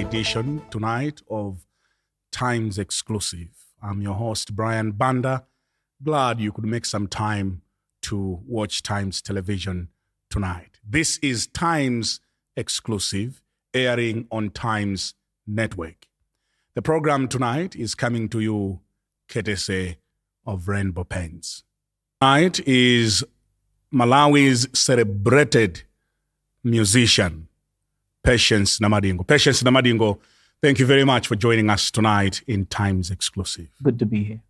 edition tonight of Times Exclusive. I'm your host, Brian Banda. Glad you could make some time to watch Times Television tonight. This is Times Exclusive, airing on Times Network. The program tonight is coming to you courtesy of Rainbow Pens. Tonight is Malawi's celebrated musician, Patience Namadingo. Patience Namadingo, thank you very much for joining us tonight in Times Exclusive. Good to be here.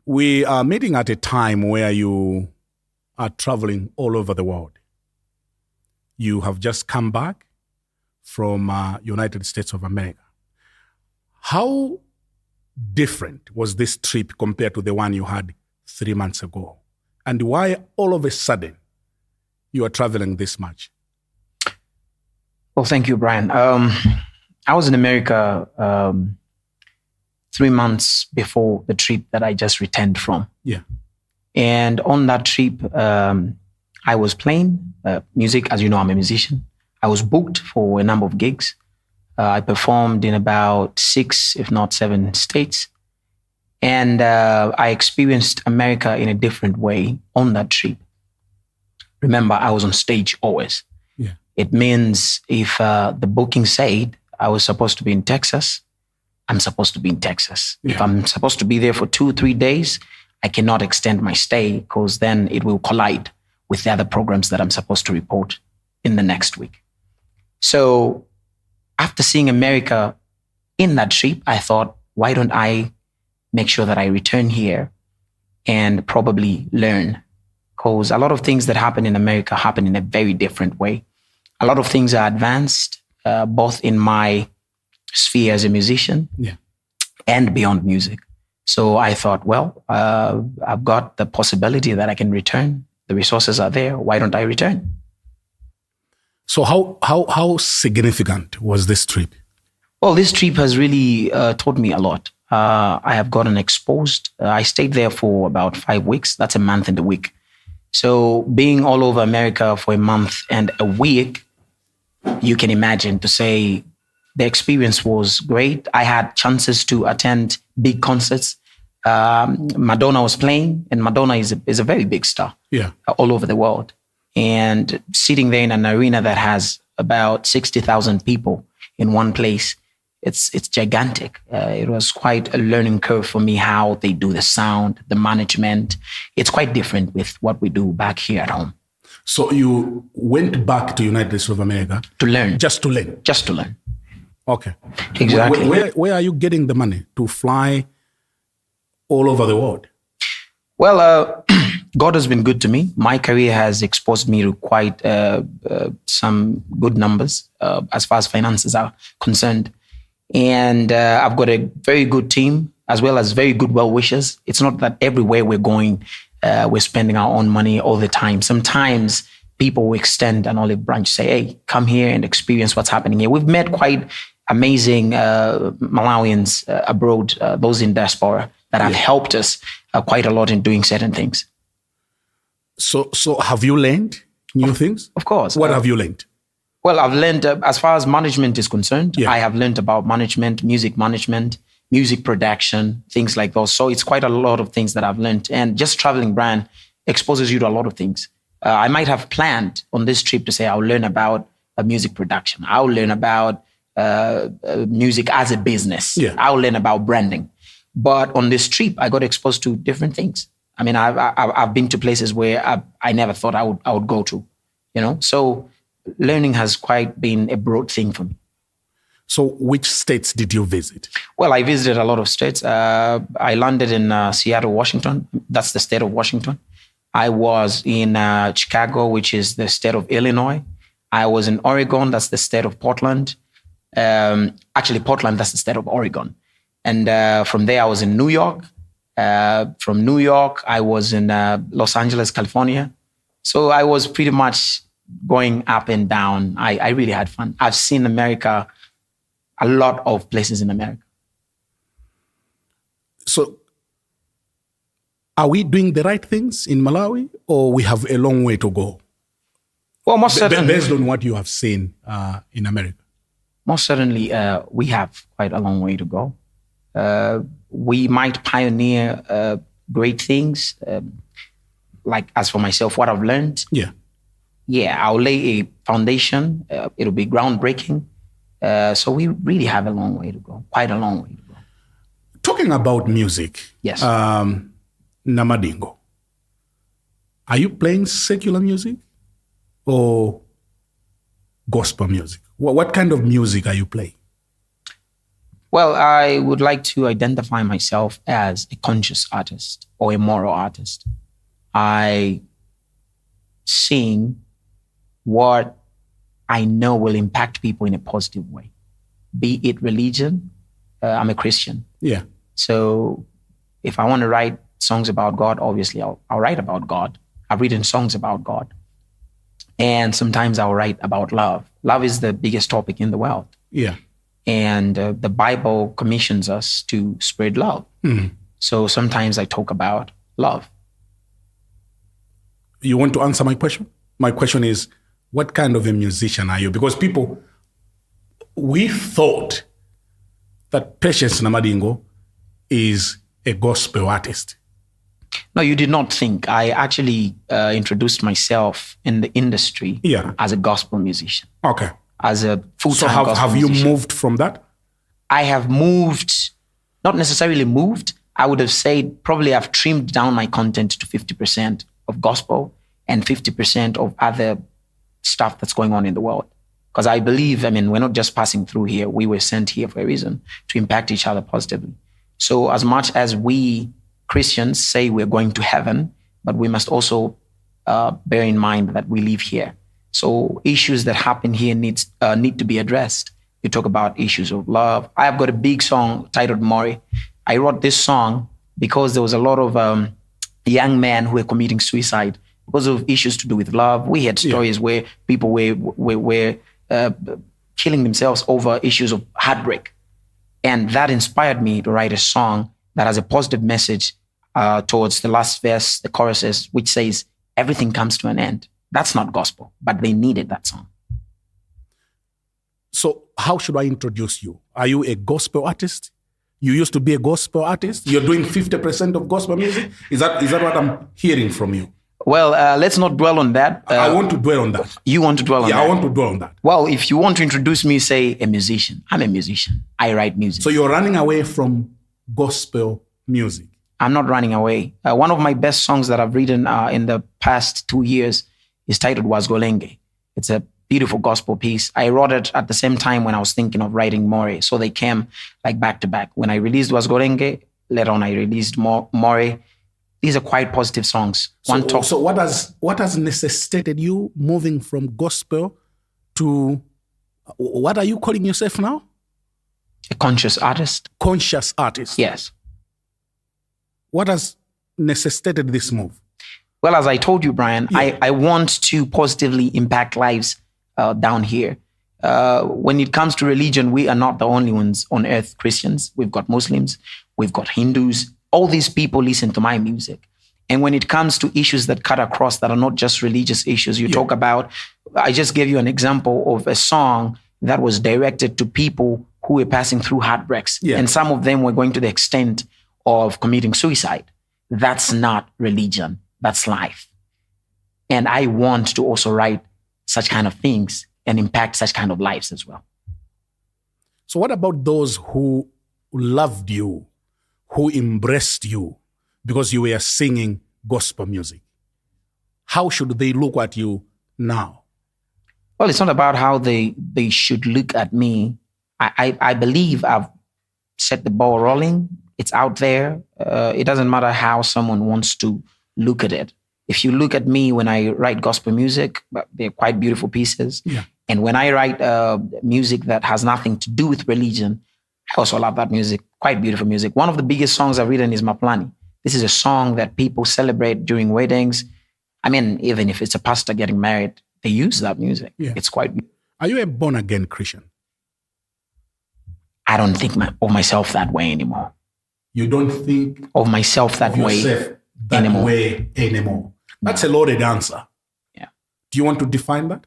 We are meeting at a time where you are traveling all over the world. You have just come back from United States of America. How different was this trip compared to the one you had 3 months ago? And why all of a sudden you are traveling this much? Well, thank you, Brian. I was in America 3 months before the trip that I just returned from. Yeah. And on that trip, I was playing music. As you know, I'm a musician. I was booked for a number of gigs. I performed in about 6, if not 7 states. And I experienced America in a different way on that trip. Remember, I was on stage always. Yeah. It means if the booking said I was supposed to be in Texas, I'm supposed to be in Texas. Yeah. If I'm supposed to be there for 2-3 days, I cannot extend my stay because then it will collide with the other programs that I'm supposed to report in the next week. So after seeing America in that trip, I thought, why don't I make sure that I return here and probably learn? Because a lot of things that happen in America happen in a very different way. A lot of things are advanced, both in my sphere as a musician and beyond music. So I thought, well, I've got the possibility that I can return. The resources are there. Why don't I return? So how significant was this trip? Well, this trip has really taught me a lot. I have gotten exposed. I stayed there for about 5 weeks. That's a month and a week. So being all over America for a month and a week, you can imagine to say the experience was great. I had chances to attend big concerts. Madonna was playing, and Madonna is a very big star all over the world. And sitting there in an arena that has about 60,000 people in one place, it's gigantic. It was quite a learning curve for me how they do the sound, the management. It's quite different with what we do back here at home. So you went back to United States of America to learn. Just to learn? Just to learn. Okay. Exactly. Where are you getting the money to fly all over the world? Well, God has been good to me. My career has exposed me to quite some good numbers as far as finances are concerned. And I've got a very good team as well as very good well-wishers. It's not that everywhere we're going, we're spending our own money all the time. Sometimes people will extend an olive branch, say, hey, come here and experience what's happening here. We've met quite amazing Malawians abroad, those in diaspora, that have helped us quite a lot in doing certain things. So have you learned new things? Of course. What have you learned? Well, I've learned, as far as management is concerned, I have learned about management, music production, things like those. So it's quite a lot of things that I've learned. And just traveling, Brian, exposes you to a lot of things. I might have planned on this trip to say I'll learn about music production. I'll learn about music as a business. I'll learn about branding. But on this trip, I got exposed to different things. I mean, I've been to places where I never thought I would go to, So learning has quite been a broad thing for me. So which states did you visit? Well, I visited a lot of states. I landed in Seattle, Washington. That's the state of Washington. I was in Chicago, which is the state of Illinois. I was in Oregon. That's the state of Portland. Actually, Portland, that's the state of Oregon. And from there, I was in New York. From New York, I was in Los Angeles, California. So I was pretty much going up and down. I really had fun. I've seen America, a lot of places in America. So are we doing the right things in Malawi, or we have a long way to go? Well, most certainly. Based on what you have seen in America. Most certainly, we have quite a long way to go. We might pioneer great things. Like as for myself, what I've learned, I'll lay a foundation. It'll be groundbreaking. So we really have a long way to go, quite a long way to go. Talking about music, yes, Namadingo, are you playing secular music or gospel music? What kind of music are you playing? Well, I would like to identify myself as a conscious artist or a moral artist. I sing what I know will impact people in a positive way. Be it religion, I'm a Christian. Yeah. So if I want to write songs about God, obviously I'll write about God. I've written songs about God. And sometimes I'll write about love. Love is the biggest topic in the world. Yeah. And the Bible commissions us to spread love. Mm. So sometimes I talk about love. You want to answer my question? My question is, what kind of a musician are you? Because we thought that Patience Namadingo is a gospel artist. No, you did not think. I actually introduced myself in the industry as a gospel musician. Okay. As a full-time gospel musician. So have you moved from that? I have moved, not necessarily moved. I would have said probably I've trimmed down my content to 50% of gospel and 50% of other stuff that's going on in the world. Because I believe, we're not just passing through here. We were sent here for a reason, to impact each other positively. So as much as we Christians say we're going to heaven, but we must also bear in mind that we live here. So issues that happen here need to be addressed. You talk about issues of love. I have got a big song titled Mori. I wrote this song because there was a lot of young men who were committing suicide because of issues to do with love. We had stories where people were killing themselves over issues of heartbreak. And that inspired me to write a song that has a positive message towards the last verse, the choruses, which says, everything comes to an end. That's not gospel, but they needed that song. So how should I introduce you? Are you a gospel artist? You used to be a gospel artist? You're doing 50% of gospel music? Is that what I'm hearing from you? Well, let's not dwell on that. I want to dwell on that. You want to dwell on that? Yeah, I want to dwell on that. Well, if you want to introduce me, say a musician. I'm a musician. I write music. So you're running away from gospel music? I'm not running away. One of my best songs that I've written in the past 2 years is titled Wazgolenge. It's a beautiful gospel piece. I wrote it at the same time when I was thinking of writing More. So they came like back to back. When I released Wazgolenge, later on I released More. These are quite positive songs. So what has necessitated you moving from gospel to, what are you calling yourself now? A conscious artist. Conscious artist. Yes. What has necessitated this move? Well, as I told you, Brian, I want to positively impact lives down here. When it comes to religion, we are not the only ones on earth, Christians. We've got Muslims, we've got Hindus. All these people listen to my music. And when it comes to issues that cut across that are not just religious issues, you talk about, I just gave you an example of a song that was directed to people who were passing through heartbreaks. Yeah. And some of them were going to the extent of committing suicide. That's not religion. That's life. And I want to also write such kind of things and impact such kind of lives as well. So what about those who loved you, who embraced you because you were singing gospel music? How should they look at you now? Well, it's not about how they should look at me. I believe I've set the ball rolling. It's out there. It doesn't matter how someone wants to look at it. If you look at me when I write gospel music, they're quite beautiful pieces. Yeah. And when I write music that has nothing to do with religion, I also love that music. Quite beautiful music. One of the biggest songs I've written is Maplani. This is a song that people celebrate during weddings. I mean, even if it's a pastor getting married, they use that music. Yeah. It's quite beautiful. Are you a born-again Christian? I don't think of myself that way anymore. You don't think of myself that way anymore? That's a loaded answer. Yeah. Do you want to define that?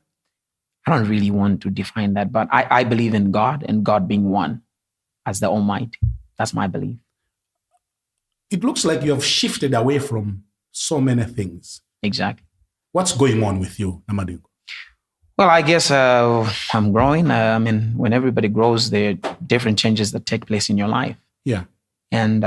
I don't really want to define that, but I believe in God and God being one as the Almighty. That's my belief. It looks like you have shifted away from so many things. Exactly. What's going on with you, Namadingo? Well, I guess I'm growing. I mean, when everybody grows, there are different changes that take place in your life. Yeah. And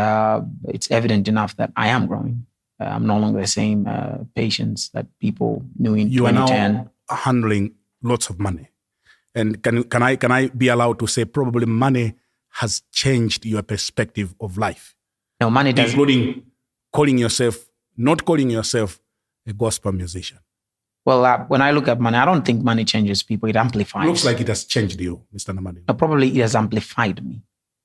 it's evident enough that I am growing. I'm no longer the same Patience that people knew in 2010. You are now handling lots of money. And can I be allowed to say probably money has changed your perspective of life? No, money does. Including not calling yourself a gospel musician. Well, when I look at money, I don't think money changes people. It amplifies. Looks like it has changed you, Mr. Namadingo. No, probably it has amplified me.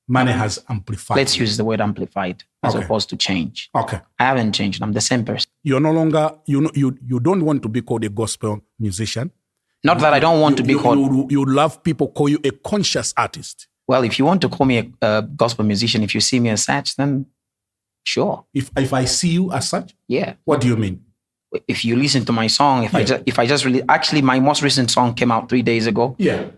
Money has amplified. Let's use the word amplified as opposed to change. Okay. I haven't changed. I'm the same person. You're no longer, you don't want to be called a gospel musician. Not that I don't want to be called. You love people call you a conscious artist. Well, if you want to call me a gospel musician, if you see me as such, then sure. If I see you as such? Yeah. What do you mean? If you listen to my song, if I just really, actually my most recent song came out 3 days ago. Yeah.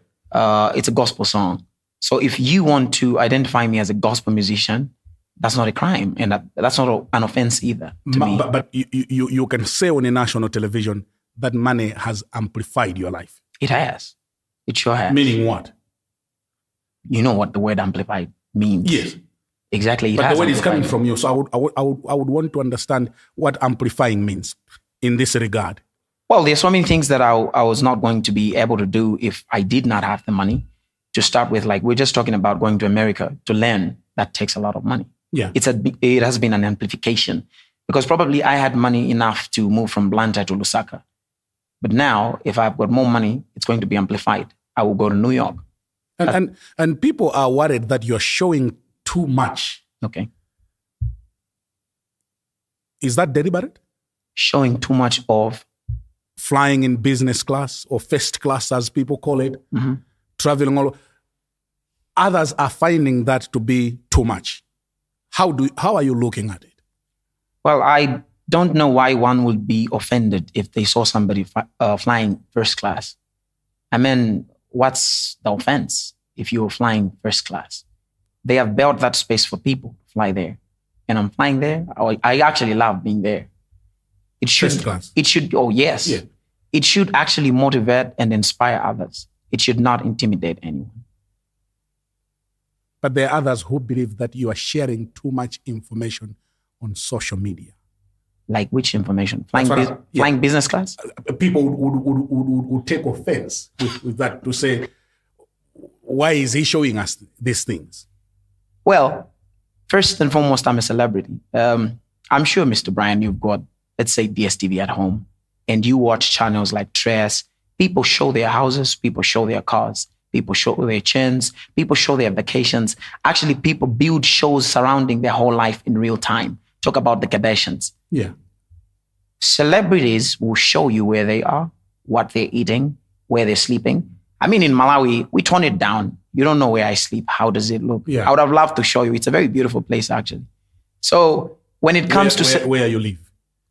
It's a gospel song. So if you want to identify me as a gospel musician, that's not a crime. And that's not an offense either to me. But you can say on a national television that money has amplified your life. It has. It sure has. Meaning what? You know what the word amplified means. Yes. Exactly. But the word is coming from you. So I would want to understand what amplifying means in this regard. Well, there's so many things that I was not going to be able to do if I did not have the money. To start with, like we're just talking about going to America to learn, that takes a lot of money. Yeah. It has been an amplification because probably I had money enough to move from Blantyre to Lusaka. But now, if I've got more money, it's going to be amplified. I will go to New York. And people are worried that you're showing too much. Okay. Is that deliberate? Showing too much of? Flying in business class or first class, as people call it. Mm-hmm. Traveling all. Others are finding that to be too much. How are you looking at it? Well, I don't know why one would be offended if they saw somebody flying first class. I mean, what's the offense if you're flying first class? They have built that space for people to fly there. And I'm flying there. I actually love being there. It should, first class? It should, oh yes. Yeah. It should actually motivate and inspire others. It should not intimidate anyone. But there are others who believe that you are sharing too much information on social media. Like which information? Flying business class? People would take offense with that to say, why is he showing us these things? Well, first and foremost, I'm a celebrity. I'm sure, Mr. Brian, you've got, let's say, DSTV at home, and you watch channels like Trace. People show their houses, people show their cars, people show their chins, people show their vacations. Actually, people build shows surrounding their whole life in real time. Talk about the Kardashians. Yeah. Celebrities will show you where they are, what they're eating, where they're sleeping. I mean, in Malawi, we tone it down. You don't know where I sleep. How does it look? Yeah. I would have loved to show you. It's a very beautiful place, actually. So when it comes where you live?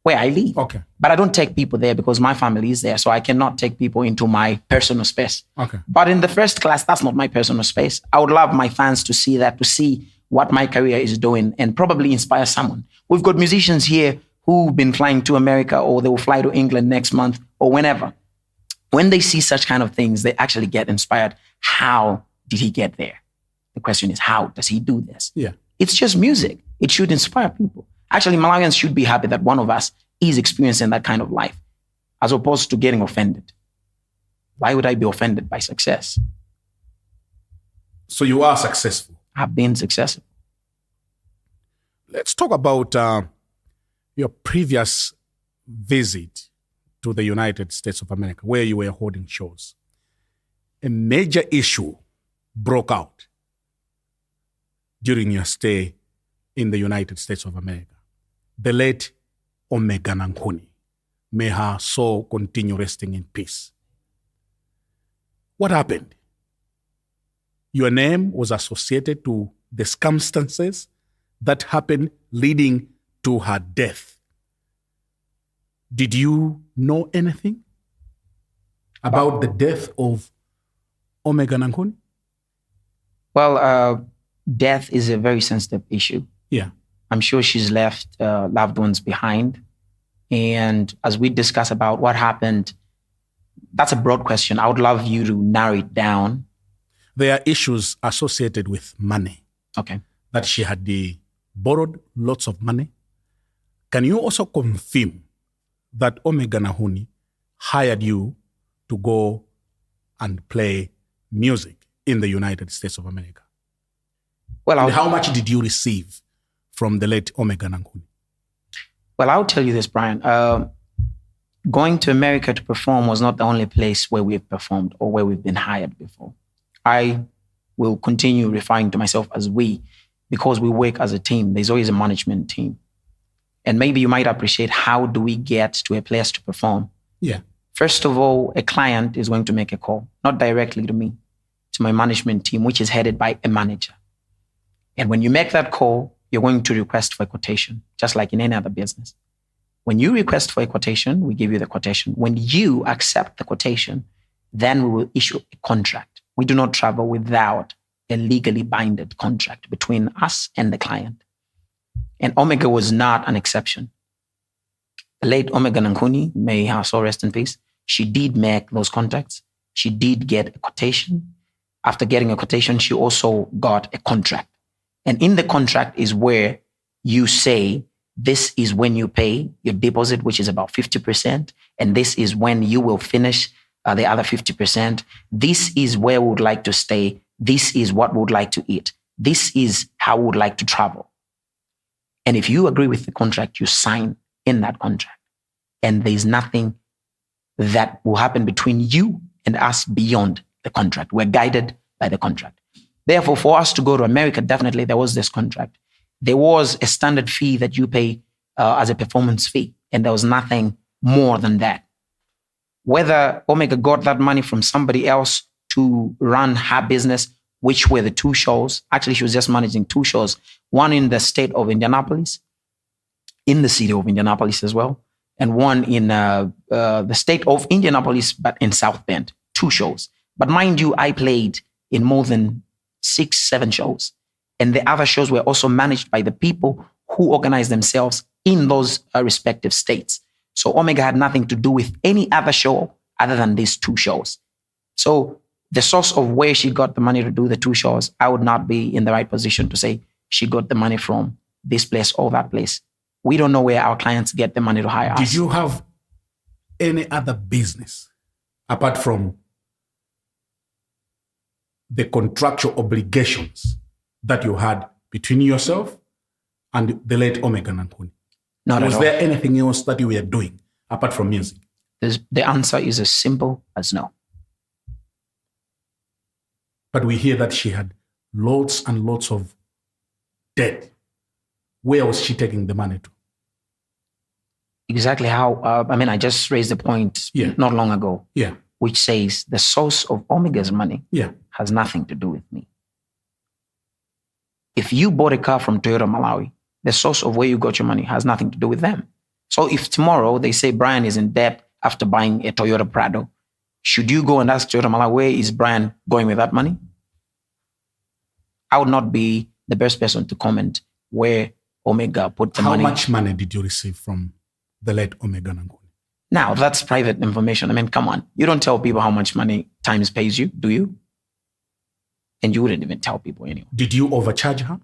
Where I live. Okay. But I don't take people there because my family is there. So I cannot take people into my personal space. Okay. But in the first class, that's not my personal space. I would love my fans to see that, to see what my career is doing and probably inspire someone. We've got musicians here who've been flying to America or they will fly to England next month or whenever. When they see such kind of things, they actually get inspired. How did he get there? The question is, how does he do this? Yeah. It's just music. It should inspire people. Actually, Malawians should be happy that one of us is experiencing that kind of life, as opposed to getting offended. Why would I be offended by success? So you are successful. I've been successful. Let's talk about your previous visit to the United States of America, where you were holding shows. A major issue broke out during your stay in the United States of America. The late Omega Nankuni. May her soul continue resting in peace. What happened? Your name was associated to the circumstances that happened leading to her death. Did you know anything? about the death of Omega Nankuni? Well, death is a very sensitive issue. Yeah. I'm sure she's left loved ones behind. And as we discuss about what happened, that's a broad question. I would love you to narrow it down. There are issues associated with money. Okay. That she had borrowed lots of money. Can you also confirm that Omega Nahuni hired you to go and play music in the United States of America? Well, and how much did you receive from the late Omega Nahuni? Well, I'll tell you this, Brian. Going to America to perform was not the only place where we've performed or where we've been hired before. I will continue referring to myself as we, because we work as a team. There's always a management team. And maybe you might appreciate, how do we get to a place to perform? Yeah. First of all, a client is going to make a call, not directly to me, to my management team, which is headed by a manager. And when you make that call, you're going to request for a quotation, just like in any other business. When you request for a quotation, we give you the quotation. When you accept the quotation, then we will issue a contract. We do not travel without a legally binded contract between us and the client. And Omega was not an exception. The late Omega Nankuni, may her soul rest in peace, she did make those contracts. She did get a quotation. After getting a quotation, she also got a contract. And in the contract is where you say, this is when you pay your deposit, which is about 50%. And this is when you will finish the other 50%. This is where we would like to stay. This is what we would like to eat. This is how we would like to travel. And if you agree with the contract, you sign in that contract. And there's nothing that will happen between you and us beyond the contract. We're guided by the contract. Therefore, for us to go to America, definitely there was this contract. There was a standard fee that you pay as a performance fee, and there was nothing more than that. Whether Omega got that money from somebody else to run her business, which were the two shows. Actually, she was just managing two shows, one in the state of Indianapolis, in the city of Indianapolis as well, and one in the state of Indianapolis, but in South Bend, two shows. But mind you, I played in more than 6-7 shows. And the other shows were also managed by the people who organized themselves in those respective states. So Omega had nothing to do with any other show other than these two shows. So the source of where she got the money to do the two shows, I would not be in the right position to say she got the money from this place or that place. We don't know where our clients get the money to hire us. Did you have any other business apart from the contractual obligations that you had between yourself and the late Omega Nankuni? Not at all. Was there anything else that you were doing apart from music? The answer is as simple as no. But we hear that she had lots and lots of debt. Where was she taking the money to? Exactly how, I just raised the point not long ago, which says the source of Omega's money has nothing to do with me. If you bought a car from Toyota Malawi, the source of where you got your money has nothing to do with them. So if tomorrow they say Brian is in debt after buying a Toyota Prado, should you go and ask Toyota Malawi, where is Brian going with that money? I would not be the best person to comment where Omega put the money. How much money did you receive from the late Omega Nankuni? Now, that's private information. Come on. You don't tell people how much money Times pays you, do you? And you wouldn't even tell people anyway. Did you overcharge her?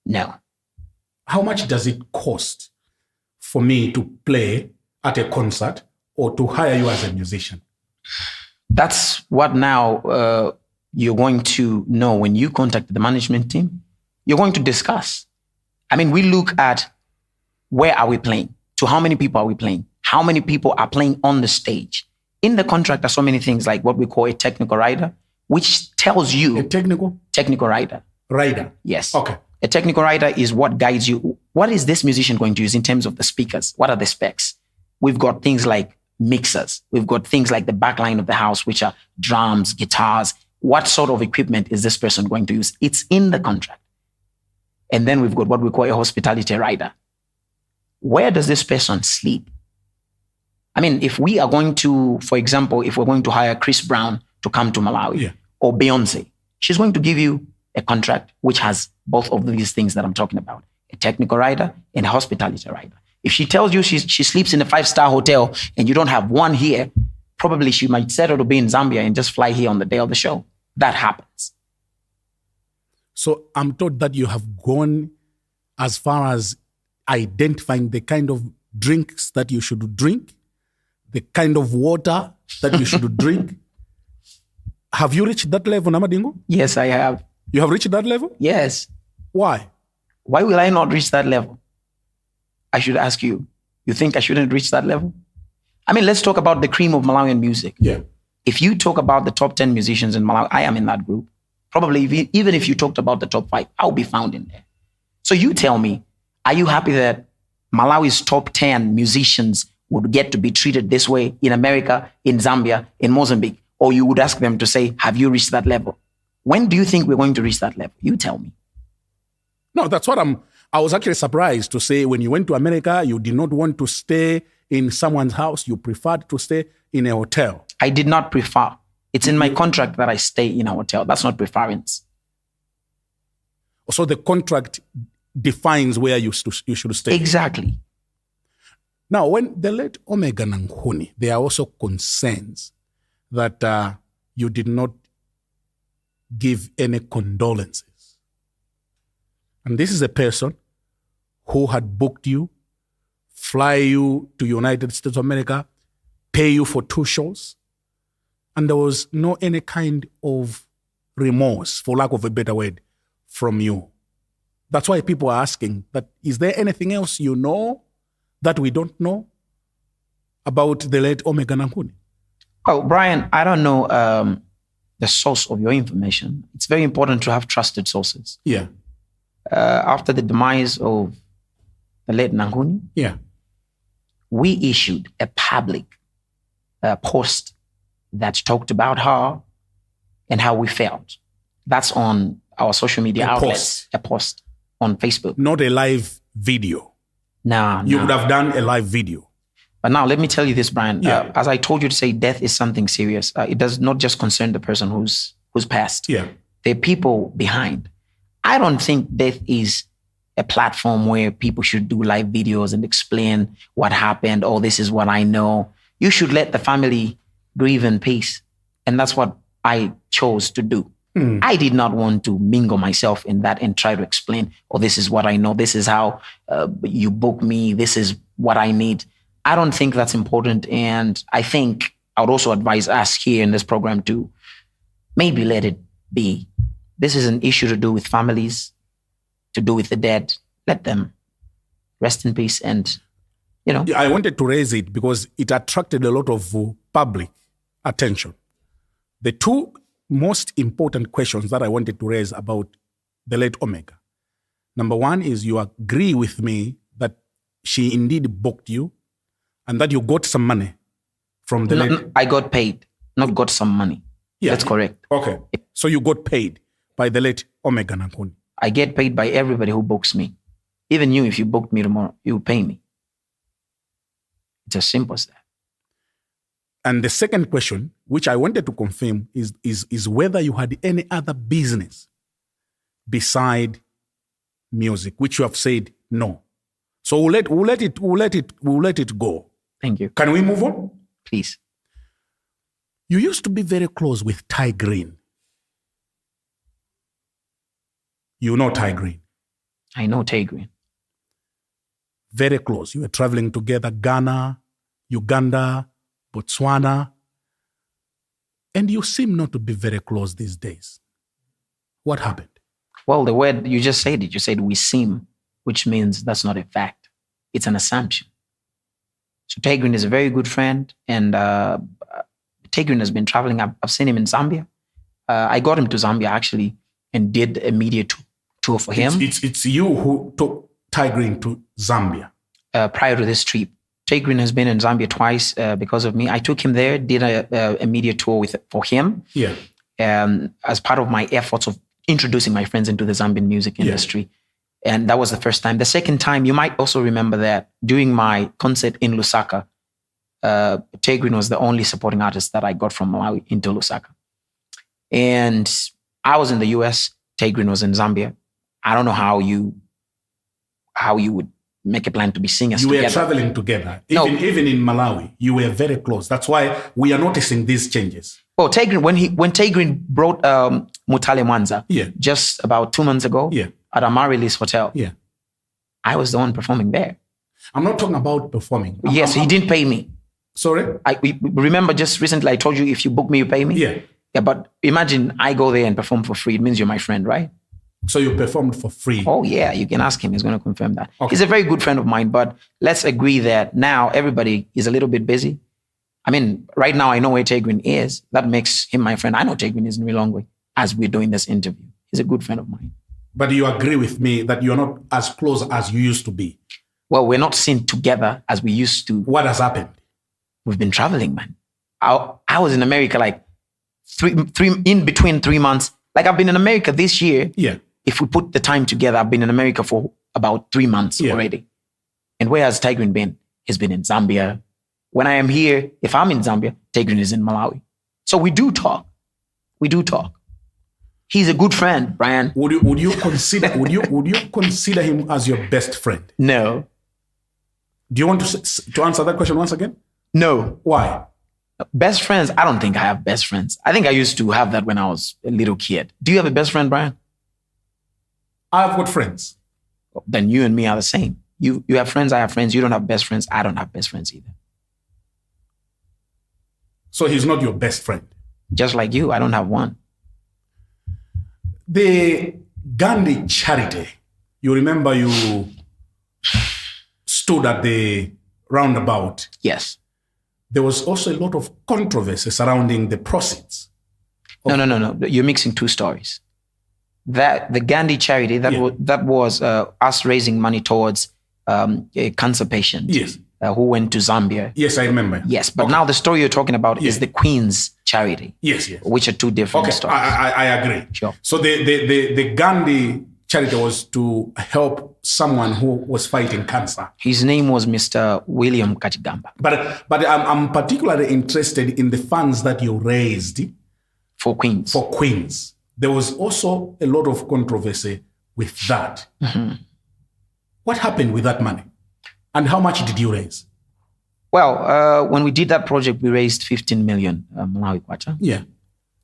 No. How much does it cost for me to play at a concert or to hire you as a musician? That's what now you're going to know when you contact the management team. You're going to discuss. We look at where are we playing? To how many people are we playing? How many people are playing on the stage? In the contract are so many things like what we call a technical rider, which tells you... A technical rider. Rider? Yes. Okay. A technical rider is what guides you. What is this musician going to use in terms of the speakers? What are the specs? We've got things like mixers. We've got things like the backline of the house, which are drums, guitars. What sort of equipment is this person going to use? It's in the contract. And then we've got what we call a hospitality rider. Where does this person sleep? I mean, if we are going to, for example, if we're going to hire Chris Brown to come to Malawi or Beyonce, she's going to give you a contract which has both of these things that I'm talking about, a technical writer and a hospitality writer. If she tells you she sleeps in a 5-star hotel and you don't have one here, probably she might settle to be in Zambia and just fly here on the day of the show. That happens. So I'm told that you have gone as far as identifying the kind of drinks that you should drink, the kind of water that you should drink. Have you reached that level, Namadingo? Yes, I have. You have reached that level? Yes. Why? Why will I not reach that level? I should ask you. You think I shouldn't reach that level? I mean, let's talk about the cream of Malawian music. Yeah. If you talk about the top 10 musicians in Malawi, I am in that group. Probably even if you talked about the top 5, I'll be found in there. So you tell me, are you happy that Malawi's top 10 musicians would get to be treated this way in America, in Zambia, in Mozambique? Or you would ask them to say, have you reached that level? When do you think we're going to reach that level? You tell me. No, that's what I was actually surprised to say when you went to America, you did not want to stay in someone's house. You preferred to stay in a hotel. I did not prefer. It's in my contract that I stay in a hotel. That's not preference. So the contract defines where you should stay. Exactly. Now, when the late Omega Nanguni, there are also concerns that you did not give any condolences. And this is a person who had booked you, fly you to United States of America, pay you for 2 shows, and there was no any kind of remorse, for lack of a better word, from you. That's why people are asking that, is there anything else you know that we don't know about the late Omega Nanguni? Oh, Brian, I don't know the source of your information. It's very important to have trusted sources. Yeah. After the demise of the late Nanguni, we issued a public post that talked about her and how we felt. That's on our social media outlets. A post on Facebook. Not a live video. No. You would have done a live video. But now let me tell you this, Brian. As I told you to say, death is something serious. It does not just concern the person who's passed. Yeah. There are people behind. I don't think death is a platform where people should do live videos and explain what happened. Oh, this is what I know. You should let the family grieve in peace. And that's what I chose to do. I did not want to mingle myself in that and try to explain, oh, this is what I know. This is how you book me. This is what I need. I don't think that's important. And I think I would also advise us here in this program to maybe let it be. This is an issue to do with families, to do with the dead. Let them rest in peace. And, I wanted to raise it because it attracted a lot of public attention. The 2 most important questions that I wanted to raise about the late Omega. Number 1 is, you agree with me that she indeed booked you and that you got some money from the late... I got paid, not got some money. Yeah. That's correct. Okay. So you got paid by the late Omega Nanguni. I get paid by everybody who books me. Even you, if you booked me tomorrow, you pay me. It's as simple as that. And the second question, which I wanted to confirm, is whether you had any other business beside music, which you have said no. So we'll let it go. Thank you. Can we move on? Please. You used to be very close with Ty Green. You know Ty Green? I know Ty Green. Very close. You were traveling together, Ghana, Uganda, Botswana. And you seem not to be very close these days. What happened? Well, the word, you just said it. You said we seem, which means that's not a fact. It's an assumption. So Ty Green is a very good friend. And Ty Green has been traveling. I've seen him in Zambia. I got him to Zambia, actually, and did a media tour for him. It's you who took Ty Green to Zambia. Prior to this trip. Ty Green has been in Zambia twice because of me. I took him there, did a media tour for him. Yeah. As part of my efforts of introducing my friends into the Zambian music industry. Yeah. And that was the first time. The second time, you might also remember that during my concert in Lusaka, Tigrin was the only supporting artist that I got from Malawi into Lusaka. And I was in the US, Tigrin was in Zambia. I don't know how you would make a plan to be singers together. You were traveling together. Even in Malawi, you were very close. That's why we are noticing these changes. Oh, Tigrin, when Tigrin brought Mutale Mwanza just about 2 months ago at Amaryllis Hotel, I was the one performing there. I'm not talking about performing. He didn't pay me. Sorry? Remember just recently I told you if you book me, you pay me? Yeah, but imagine I go there and perform for free. It means you're my friend, right? So you performed for free? Oh, yeah. You can ask him. He's going to confirm that. Okay. He's a very good friend of mine, but let's agree that now everybody is a little bit busy. I mean, right now I know where Tigrin is. That makes him my friend. I know Tigrin is in Rilongwe as we're doing this interview. He's a good friend of mine. But you agree with me that you're not as close as you used to be? Well, we're not seen together as we used to. What has happened? We've been traveling, man. I was in America like in between 3 months. Like I've been in America this year. Yeah. If we put the time together, I've been in America for about 3 months already. And where has Tigrin been? He's been in Zambia. When I am here, if I'm in Zambia, Tigrin is in Malawi. So we do talk. He's a good friend, Brian. Would you consider him as your best friend? No. Do you want to answer that question once again? No. Why? Best friends? I don't think I have best friends. I think I used to have that when I was a little kid. Do you have a best friend, Brian? I've got friends. Then you and me are the same. You have friends, I have friends. You don't have best friends. I don't have best friends either. So he's not your best friend? Just like you, I don't have one. The Gandhi charity, you remember you stood at the roundabout. Yes. There was also a lot of controversy surrounding the proceeds. No. You're mixing two stories. That the Gandhi charity, that was us raising money towards a cancer patient. Yes. Who went to Zambia. Yes, I remember. Yes, but now the story you're talking about is the Queen's charity. Yes. Which are two different stories. I agree. Sure. So the Gandhi charity was to help someone who was fighting cancer. His name was Mr. William Kachigamba. But I'm particularly interested in the funds that you raised for Queens. For Queens. There was also a lot of controversy with that. Mm-hmm. What happened with that money? And how much did you raise? Well, when we did that project, we raised 15 million Malawi kwacha. Yeah.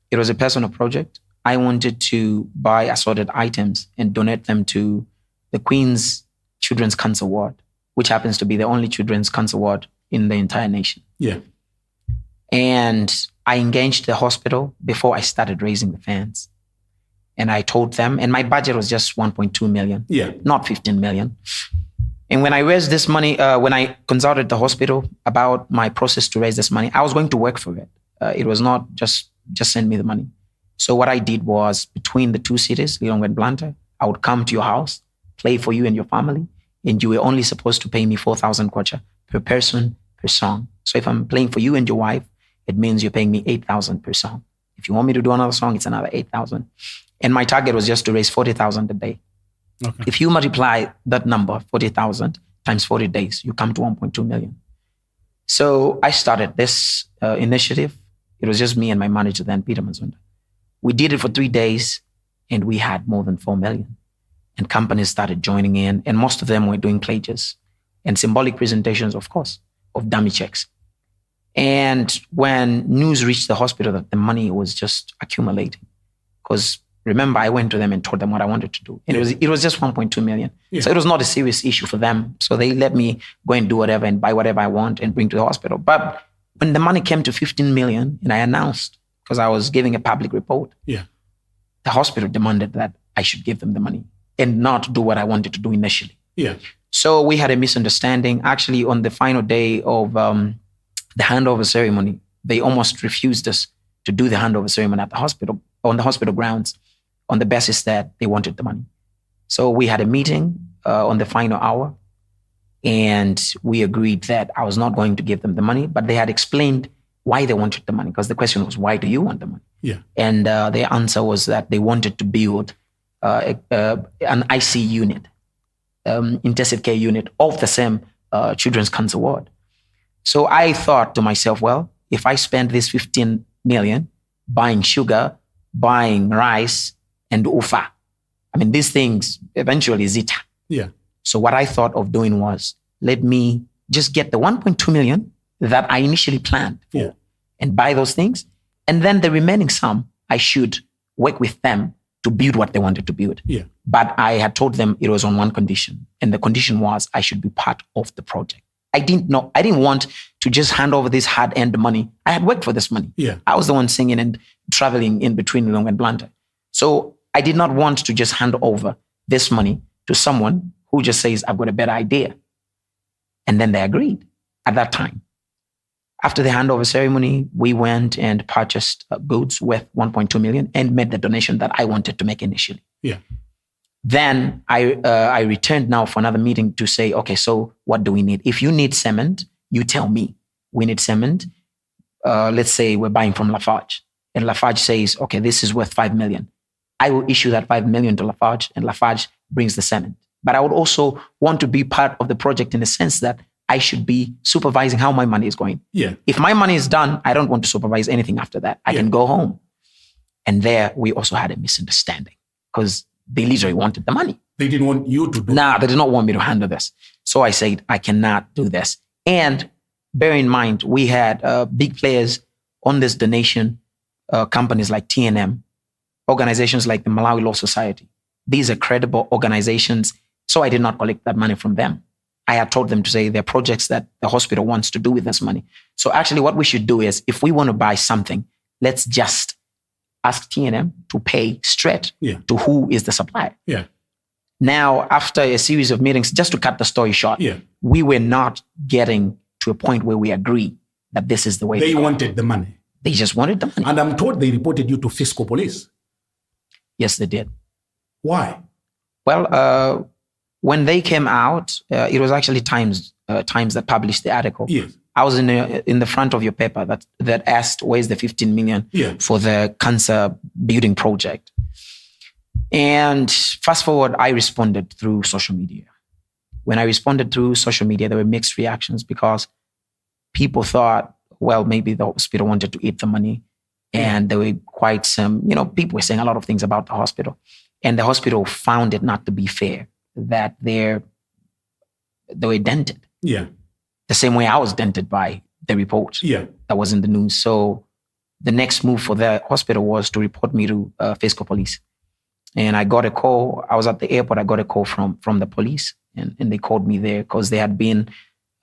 It was a personal project. I wanted to buy assorted items and donate them to the Queen's Children's Cancer Ward, which happens to be the only children's cancer ward in the entire nation. Yeah. And I engaged the hospital before I started raising the funds. And I told them, and my budget was just 1.2 million, not 15 million. And when I raised this money, when I consulted the hospital about my process to raise this money, I was going to work for it. It was not just send me the money. So what I did was, between the two cities, Lilongwe and Blantyre, I would come to your house, play for you and your family, and you were only supposed to pay me 4,000 kwacha per person, per song. So if I'm playing for you and your wife, it means you're paying me 8,000 per song. If you want me to do another song, it's another 8,000. And my target was just to raise 40,000 a day. Okay. If you multiply that number, 40,000 times 40 days, you come to 1.2 million. So I started this initiative. It was just me and my manager then, Peter Mazunda. We did it for 3 days and we had more than 4 million. And companies started joining in, and most of them were doing pledges and symbolic presentations, of course, of dummy checks. And when news reached the hospital that the money was just accumulating, because remember, I went to them and told them what I wanted to do. And it was just 1.2 million. Yeah. So it was not a serious issue for them. So they let me go and do whatever and buy whatever I want and bring to the hospital. But when the money came to 15 million, and I announced, because I was giving a public report, the hospital demanded that I should give them the money and not do what I wanted to do initially. Yeah. So we had a misunderstanding. Actually, on the final day of the handover ceremony, they almost refused us to do the handover ceremony at the hospital, on the hospital grounds, on the basis that they wanted the money. So we had a meeting on the final hour, and we agreed that I was not going to give them the money, but they had explained why they wanted the money, because the question was, why do you want the money? Yeah. And their answer was that they wanted to build an IC unit, intensive care unit of the same children's cancer ward. So I thought to myself, well, if I spend this 15 million buying sugar, buying rice and ufa, I mean, these things eventually zita. Yeah. So what I thought of doing was, let me just get the 1.2 million that I initially planned for and buy those things. And then the remaining sum, I should work with them to build what they wanted to build. Yeah. But I had told them it was on one condition. And the condition was I should be part of the project. I didn't want to just hand over this hard-earned money. I had worked for this money. Yeah. I was the one singing and traveling in between Long and Blantyre. So I did not want to just hand over this money to someone who just says, I've got a better idea. And then they agreed at that time. After the handover ceremony, we went and purchased goods worth 1.2 million and made the donation that I wanted to make initially. Yeah. Then I returned now for another meeting to say, okay, so what do we need? If you need cement, you tell me. We need cement. Let's say we're buying from Lafarge. And Lafarge says, okay, this is worth 5 million. I will issue that 5 million to Lafarge and Lafarge brings the cement. But I would also want to be part of the project in the sense that I should be supervising how my money is going. Yeah. If my money is done, I don't want to supervise anything after that. I can go home. And there we also had a misunderstanding because they literally wanted the money. They didn't want you to do Nah, they did not want me to handle this. So I said, I cannot do this. And bear in mind, we had big players on this donation, companies like TNM, organizations like the Malawi Law Society. These are credible organizations. So I did not collect that money from them. I had told them to say there are projects that the hospital wants to do with this money. So actually what we should do is if we want to buy something, let's just ask TNM to pay straight to who is the supplier. Yeah. Now, after a series of meetings, just to cut the story short, we were not getting to a point where we agree that this is the way they wanted the money. They just wanted the money. And I'm told they reported you to fiscal police. Yes, they did. Why? Well, when they came out, it was actually Times that published the article. Yes. I was in the front of your paper that asked, where's the 15 million for the cancer building project? And fast forward, I responded through social media. When I responded through social media, there were mixed reactions because people thought, well, maybe the hospital wanted to eat the money. And there were quite some, people were saying a lot of things about the hospital. And the hospital found it not to be fair that they were dented. Yeah. The same way I was dented by the report that was in the news. So the next move for the hospital was to report me to fiscal police. And I got a call. I was at the airport. I got a call from the police and they called me there because they had been,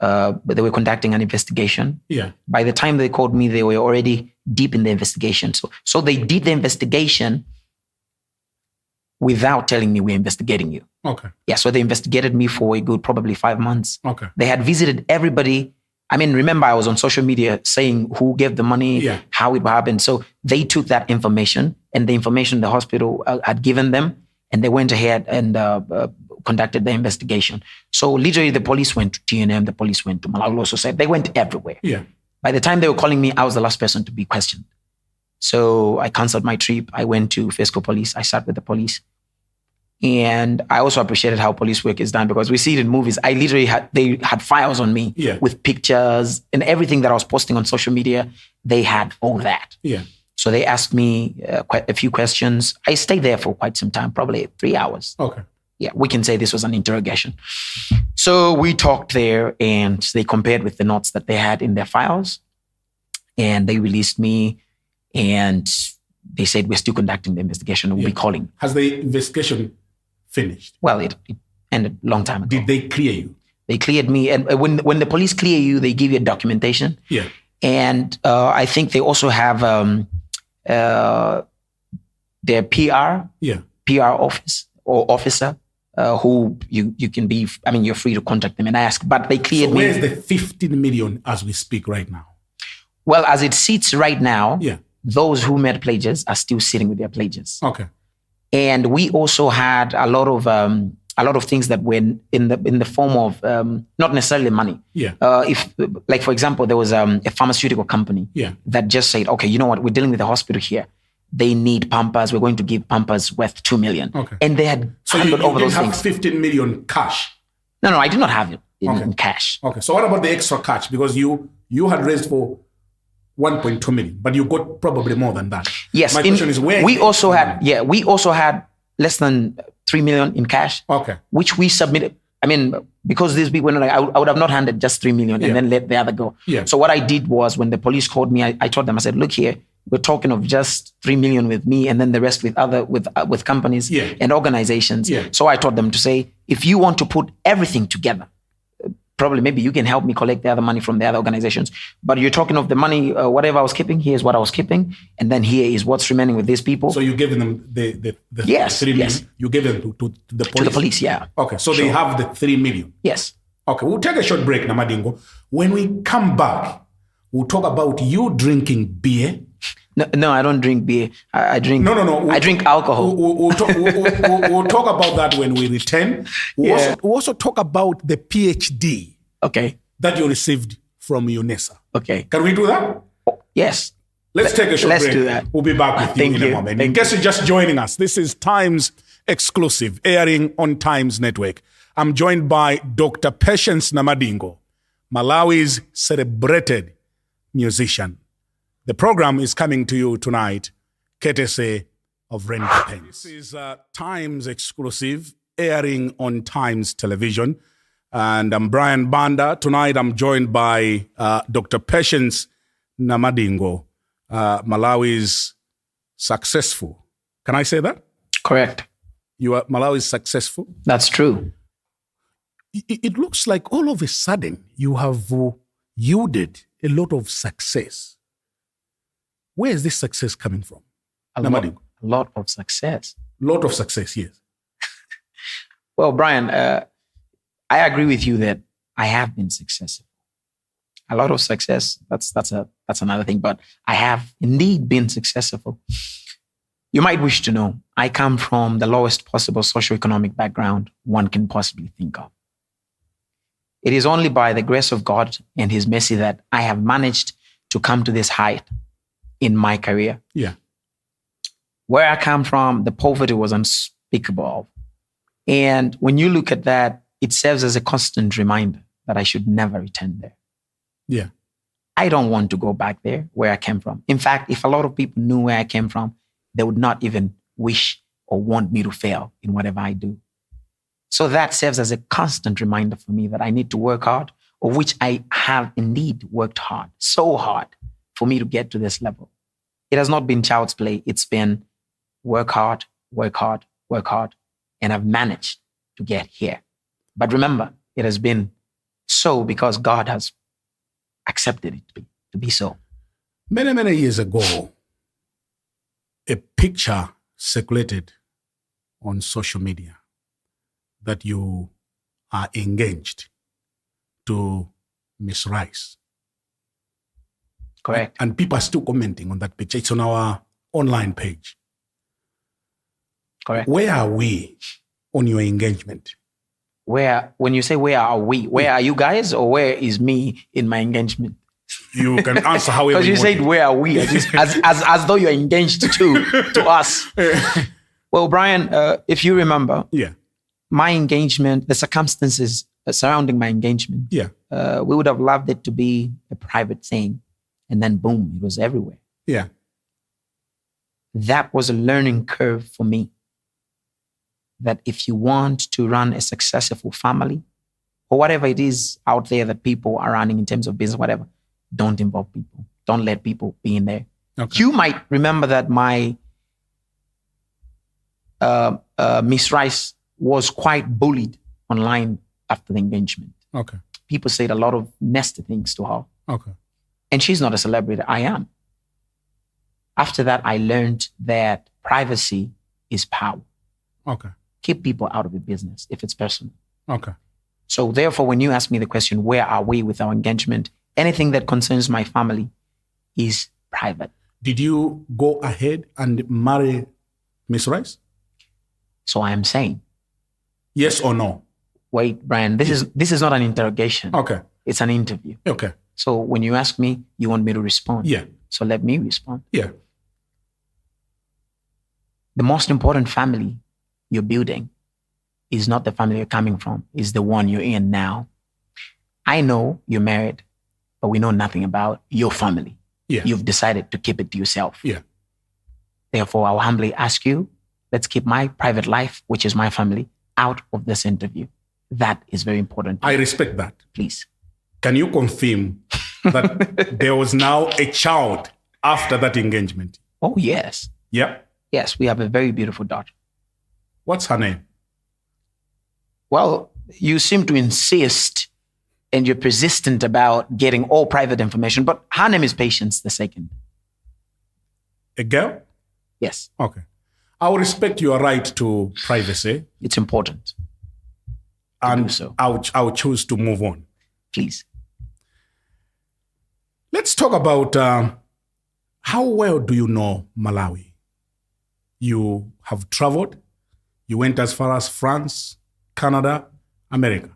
they were conducting an investigation. Yeah. By the time they called me, they were already deep in the investigation. So they did the investigation without telling me we're investigating you. Okay. Yeah, so they investigated me for a good probably 5 months. Okay. They had visited everybody. I mean, remember I was on social media saying who gave the money, how it happened. So they took that information and the information the hospital had given them and they went ahead and conducted the investigation. So literally the police went to TNM, the police went to Malawi Law Society. They went everywhere. Yeah. By the time they were calling me, I was the last person to be questioned. So I canceled my trip. I went to fiscal police. I sat with the police. And I also appreciated how police work is done because we see it in movies. They had files on me with pictures and everything that I was posting on social media. They had all that. Yeah. So they asked me quite a few questions. I stayed there for quite some time, probably 3 hours. Okay. Yeah, we can say this was an interrogation. So we talked there and they compared with the notes that they had in their files. And they released me and they said, we're still conducting the investigation. We'll be calling. Has the investigation finished? Well, it ended a long time ago. Did they clear you? They cleared me. And when the police clear you, they give you a documentation. Yeah. And I think they also have their PR office or officer who you can be, you're free to contact them and ask. But they cleared me. So where's the 15 million as we speak right now? Well, as it sits right now, those who made pledges are still sitting with their pledges. Okay. And we also had a lot of things that were in the form of not necessarily money. Yeah. If, like for example, there was a pharmaceutical company that just said, okay, you know what, we're dealing with a hospital here. They need Pampers. We're going to give Pampers worth 2 million. Okay. And they had so handled over those things. So you didn't have 15 million cash? No, I did not have it. in cash. Okay. So what about the extra cash? Because you had raised for 1.2 million, but you got probably more than that. Yes. My question is where we also had less than 3 million in cash. Okay. Which we submitted. I mean, because these people, I would have not handed just 3 million and then let the other go. Yeah. So what I did was when the police called me, I told them, I said, look here, we're talking of just 3 million with me and then the rest with companies and organizations. Yeah. So I told them to say, if you want to put everything together, probably maybe you can help me collect the other money from the other organizations. But you're talking of the money, whatever I was keeping, here's what I was keeping. And then here is what's remaining with these people. So you're giving them the yes, 3 million? Yes. You give them to the police? To the police, yeah. Okay, so they have the 3 million? Yes. Okay, we'll take a short break, Namadingo. When we come back, we'll talk about you drinking beer. No, I don't drink beer. I drink. No. I drink alcohol. We'll talk about that when we return. We'll also talk about the PhD. Okay. That you received from UNESA. Okay. Can we do that? Yes. Let's take a short break. Let's do that. We'll be back with you in a moment. In case you're just joining us, this is Times Exclusive, airing on Times Network. I'm joined by Dr. Patience Namadingo, Malawi's celebrated musician. The program is coming to you tonight, courtesy of Randy Pence. This is Times Exclusive, airing on Times Television. And I'm Brian Banda. Tonight I'm joined by Dr. Patience Namadingo, Malawi's successful. Can I say that? Correct. You are Malawi's successful? That's true. It looks like all of a sudden you have yielded a lot of success. Where is this success coming from? A lot of success. Lot of success, yes. Well, Brian, I agree with you that I have been successful. A lot of success, that's another thing, but I have indeed been successful. You might wish to know, I come from the lowest possible socioeconomic background one can possibly think of. It is only by the grace of God and His mercy that I have managed to come to this height in my career. Yeah. Where I come from, the poverty was unspeakable. And when you look at that, it serves as a constant reminder that I should never return there. Yeah. I don't want to go back there where I came from. In fact, if a lot of people knew where I came from, they would not even wish or want me to fail in whatever I do. So that serves as a constant reminder for me that I need to work hard, of which I have indeed worked hard, so hard for me to get to this level. It has not been child's play. It's been work hard, work hard, work hard, and I've managed to get here. But remember, it has been so because God has accepted it to be so. Many, many years ago, a picture circulated on social media that you are engaged to Miss Rice. Correct. And people are still commenting on that picture. It's on our online page. Correct. Where are we on your engagement? When you say where are we, where are you guys, or where is me in my engagement? You can answer however because you said where are we, as though you're engaged to us. Well, Brian, if you remember, my engagement, the circumstances surrounding my engagement, we would have loved it to be a private thing, and then boom, it was everywhere. Yeah, that was a learning curve for me. That if you want to run a successful family, or whatever it is out there that people are running in terms of business, whatever, don't involve people. Don't let people be in there. Okay. You might remember that my Miss Rice was quite bullied online after the engagement. Okay. People said a lot of nasty things to her. Okay. And she's not a celebrity. I am. After that, I learned that privacy is power. Okay. Keep people out of the business if it's personal. Okay. So therefore, when you ask me the question, where are we with our engagement? Anything that concerns my family is private. Did you go ahead and marry Miss Rice? So I am saying. Yes or no? Wait, Brian, this is not an interrogation. Okay. It's an interview. Okay. So when you ask me, you want me to respond. Yeah. So let me respond. Yeah. The most important family you're building is not the family you're coming from, is the one you're in now. I know you're married, but we know nothing about your family. Yeah. You've decided to keep it to yourself. Yeah. Therefore, I'll humbly ask you, let's keep my private life, which is my family, out of this interview. That is very important. I respect that. Please. Can you confirm that there was now a child after that engagement? Oh, yes. Yeah. Yes, we have a very beautiful daughter. What's her name? Well, you seem to insist and you're persistent about getting all private information, but her name is Patience the second. A girl? Yes. Okay. I will respect your right to privacy. It's important. And so. I'll choose to move on. Please. Let's talk about how well do you know Malawi? You have traveled. You went as far as France, Canada, America.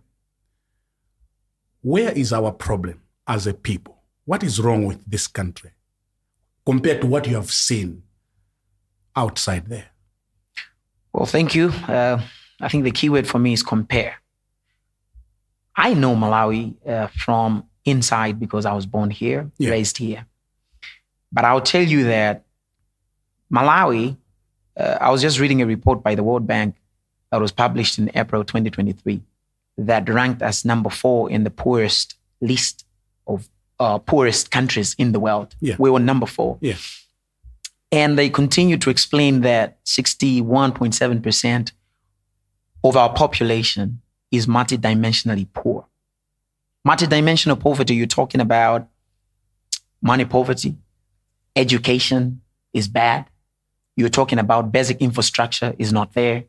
Where is our problem as a people? What is wrong with this country compared to what you have seen outside there? Well, thank you. I think the key word for me is compare. I know Malawi from inside because I was born here, raised here. But I'll tell you that Malawi, I was just reading a report by the World Bank that was published in April 2023 that ranked as number 4 in the poorest list of poorest countries in the world. Yeah. We were number 4. Yeah. And they continue to explain that 61.7% of our population is multidimensionally poor. Multidimensional poverty, you're talking about money poverty, education is bad. You're talking about basic infrastructure is not there.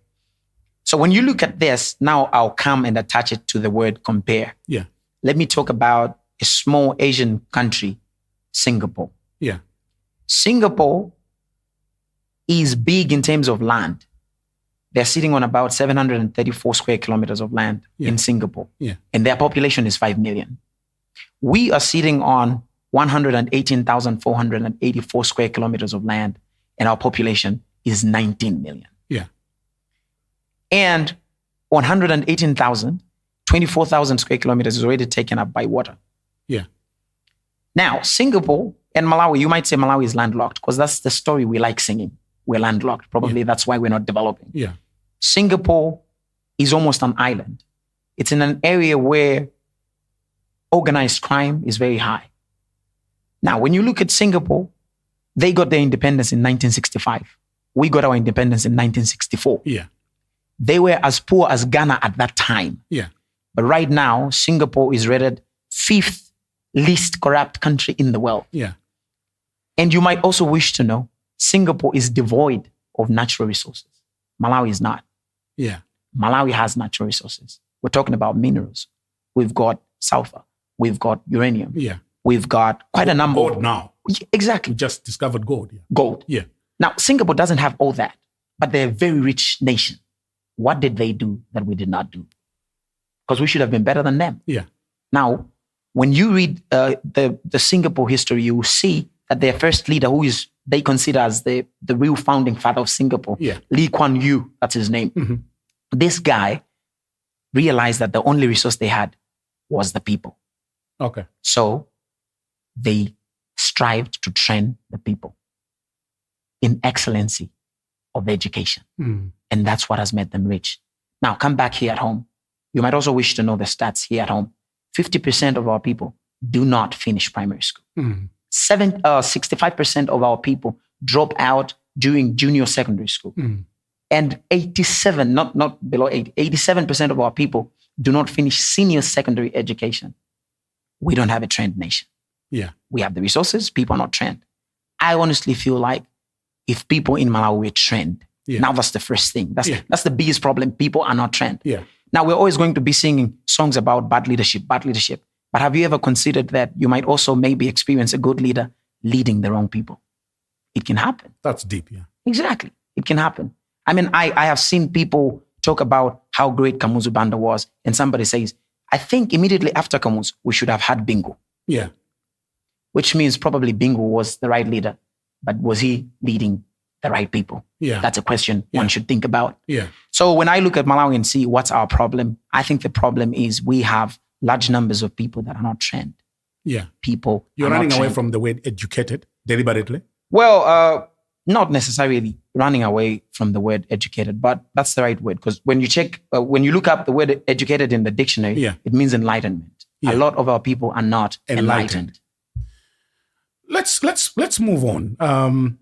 So when you look at this, now I'll come and attach it to the word compare. Yeah. Let me talk about a small Asian country, Singapore. Yeah. Singapore is big in terms of land. They're sitting on about 734 square kilometers of land in Singapore. Yeah. And their population is 5 million. We are sitting on 118,484 square kilometers of land, and our population is 19 million. Yeah. And 118,000, 24,000 square kilometers is already taken up by water. Yeah. Now, Singapore and Malawi, you might say Malawi is landlocked because that's the story we like singing. We're landlocked. Probably that's why we're not developing. Yeah. Singapore is almost an island. It's in an area where organized crime is very high. Now, when you look at Singapore, they got their independence in 1965. We got our independence in 1964. Yeah. They were as poor as Ghana at that time. Yeah. But right now, Singapore is rated 5th least corrupt country in the world. Yeah. And you might also wish to know, Singapore is devoid of natural resources. Malawi is not. Yeah. Malawi has natural resources. We're talking about minerals. We've got sulfur. We've got uranium. Yeah. We've got quite a number. Gold now. Exactly. We just discovered gold. Yeah. Gold. Yeah. Now, Singapore doesn't have all that, but they're a very rich nation. What did they do that we did not do? Because we should have been better than them. Yeah. Now, when you read the Singapore history, you will see that their first leader, who is they consider as the real founding father of Singapore, Lee Kuan Yew, that's his name. Mm-hmm. This guy realized that the only resource they had was the people. Okay. So they strived to train the people in excellency of education. Mm. And that's what has made them rich. Now, come back here at home. You might also wish to know the stats here at home. 50% of our people do not finish primary school. Mm. 65% of our people drop out during junior secondary school. Mm. And 87, not below 80, 87% of our people do not finish senior secondary education. We don't have a trained nation. Yeah. We have the resources, people are not trained. I honestly feel like if people in Malawi were trained, now that's the first thing. That's the biggest problem. People are not trained. Yeah. Now we're always going to be singing songs about bad leadership. But have you ever considered that you might also maybe experience a good leader leading the wrong people? It can happen. That's deep, yeah. Exactly. It can happen. I mean, I have seen people talk about how great Kamuzu Banda was, and somebody says, I think immediately after Kamuzu, we should have had Bingu. Yeah. Which means probably Bingu was the right leader, but was he leading the right people? Yeah. That's a question one should think about. Yeah. So when I look at Malawi and see what's our problem, I think the problem is we have large numbers of people that are not trained. Yeah. People You're are not running away trained. from the word educated deliberately. Well, not necessarily running away from the word educated, but that's the right word. Because when you look up the word educated in the dictionary, Yeah. it means enlightenment. Yeah. A lot of our people are not enlightened. Let's move on.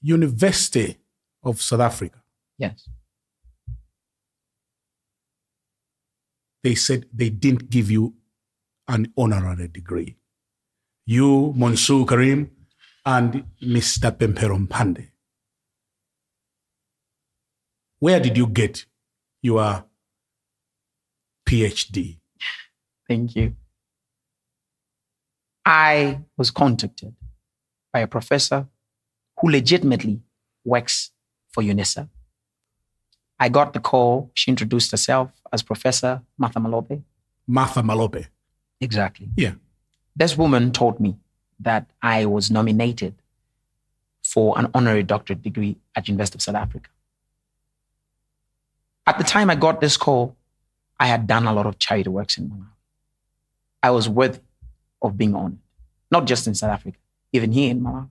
University of South Africa. Yes. They said they didn't give you an honorary degree. You, Mansour Karim, and Mr. Pempero Mpande. Where did you get your PhD? Thank you. I was contacted by a professor who legitimately works for UNISA. I got the call. She introduced herself as Professor Martha Malope. Martha Malope. Exactly. Yeah. This woman told me that I was nominated for an honorary doctorate degree at University of South Africa. At the time I got this call, I had done a lot of charity works in Malawi. I was worthy of being honored, not just in South Africa, even here in Malawi.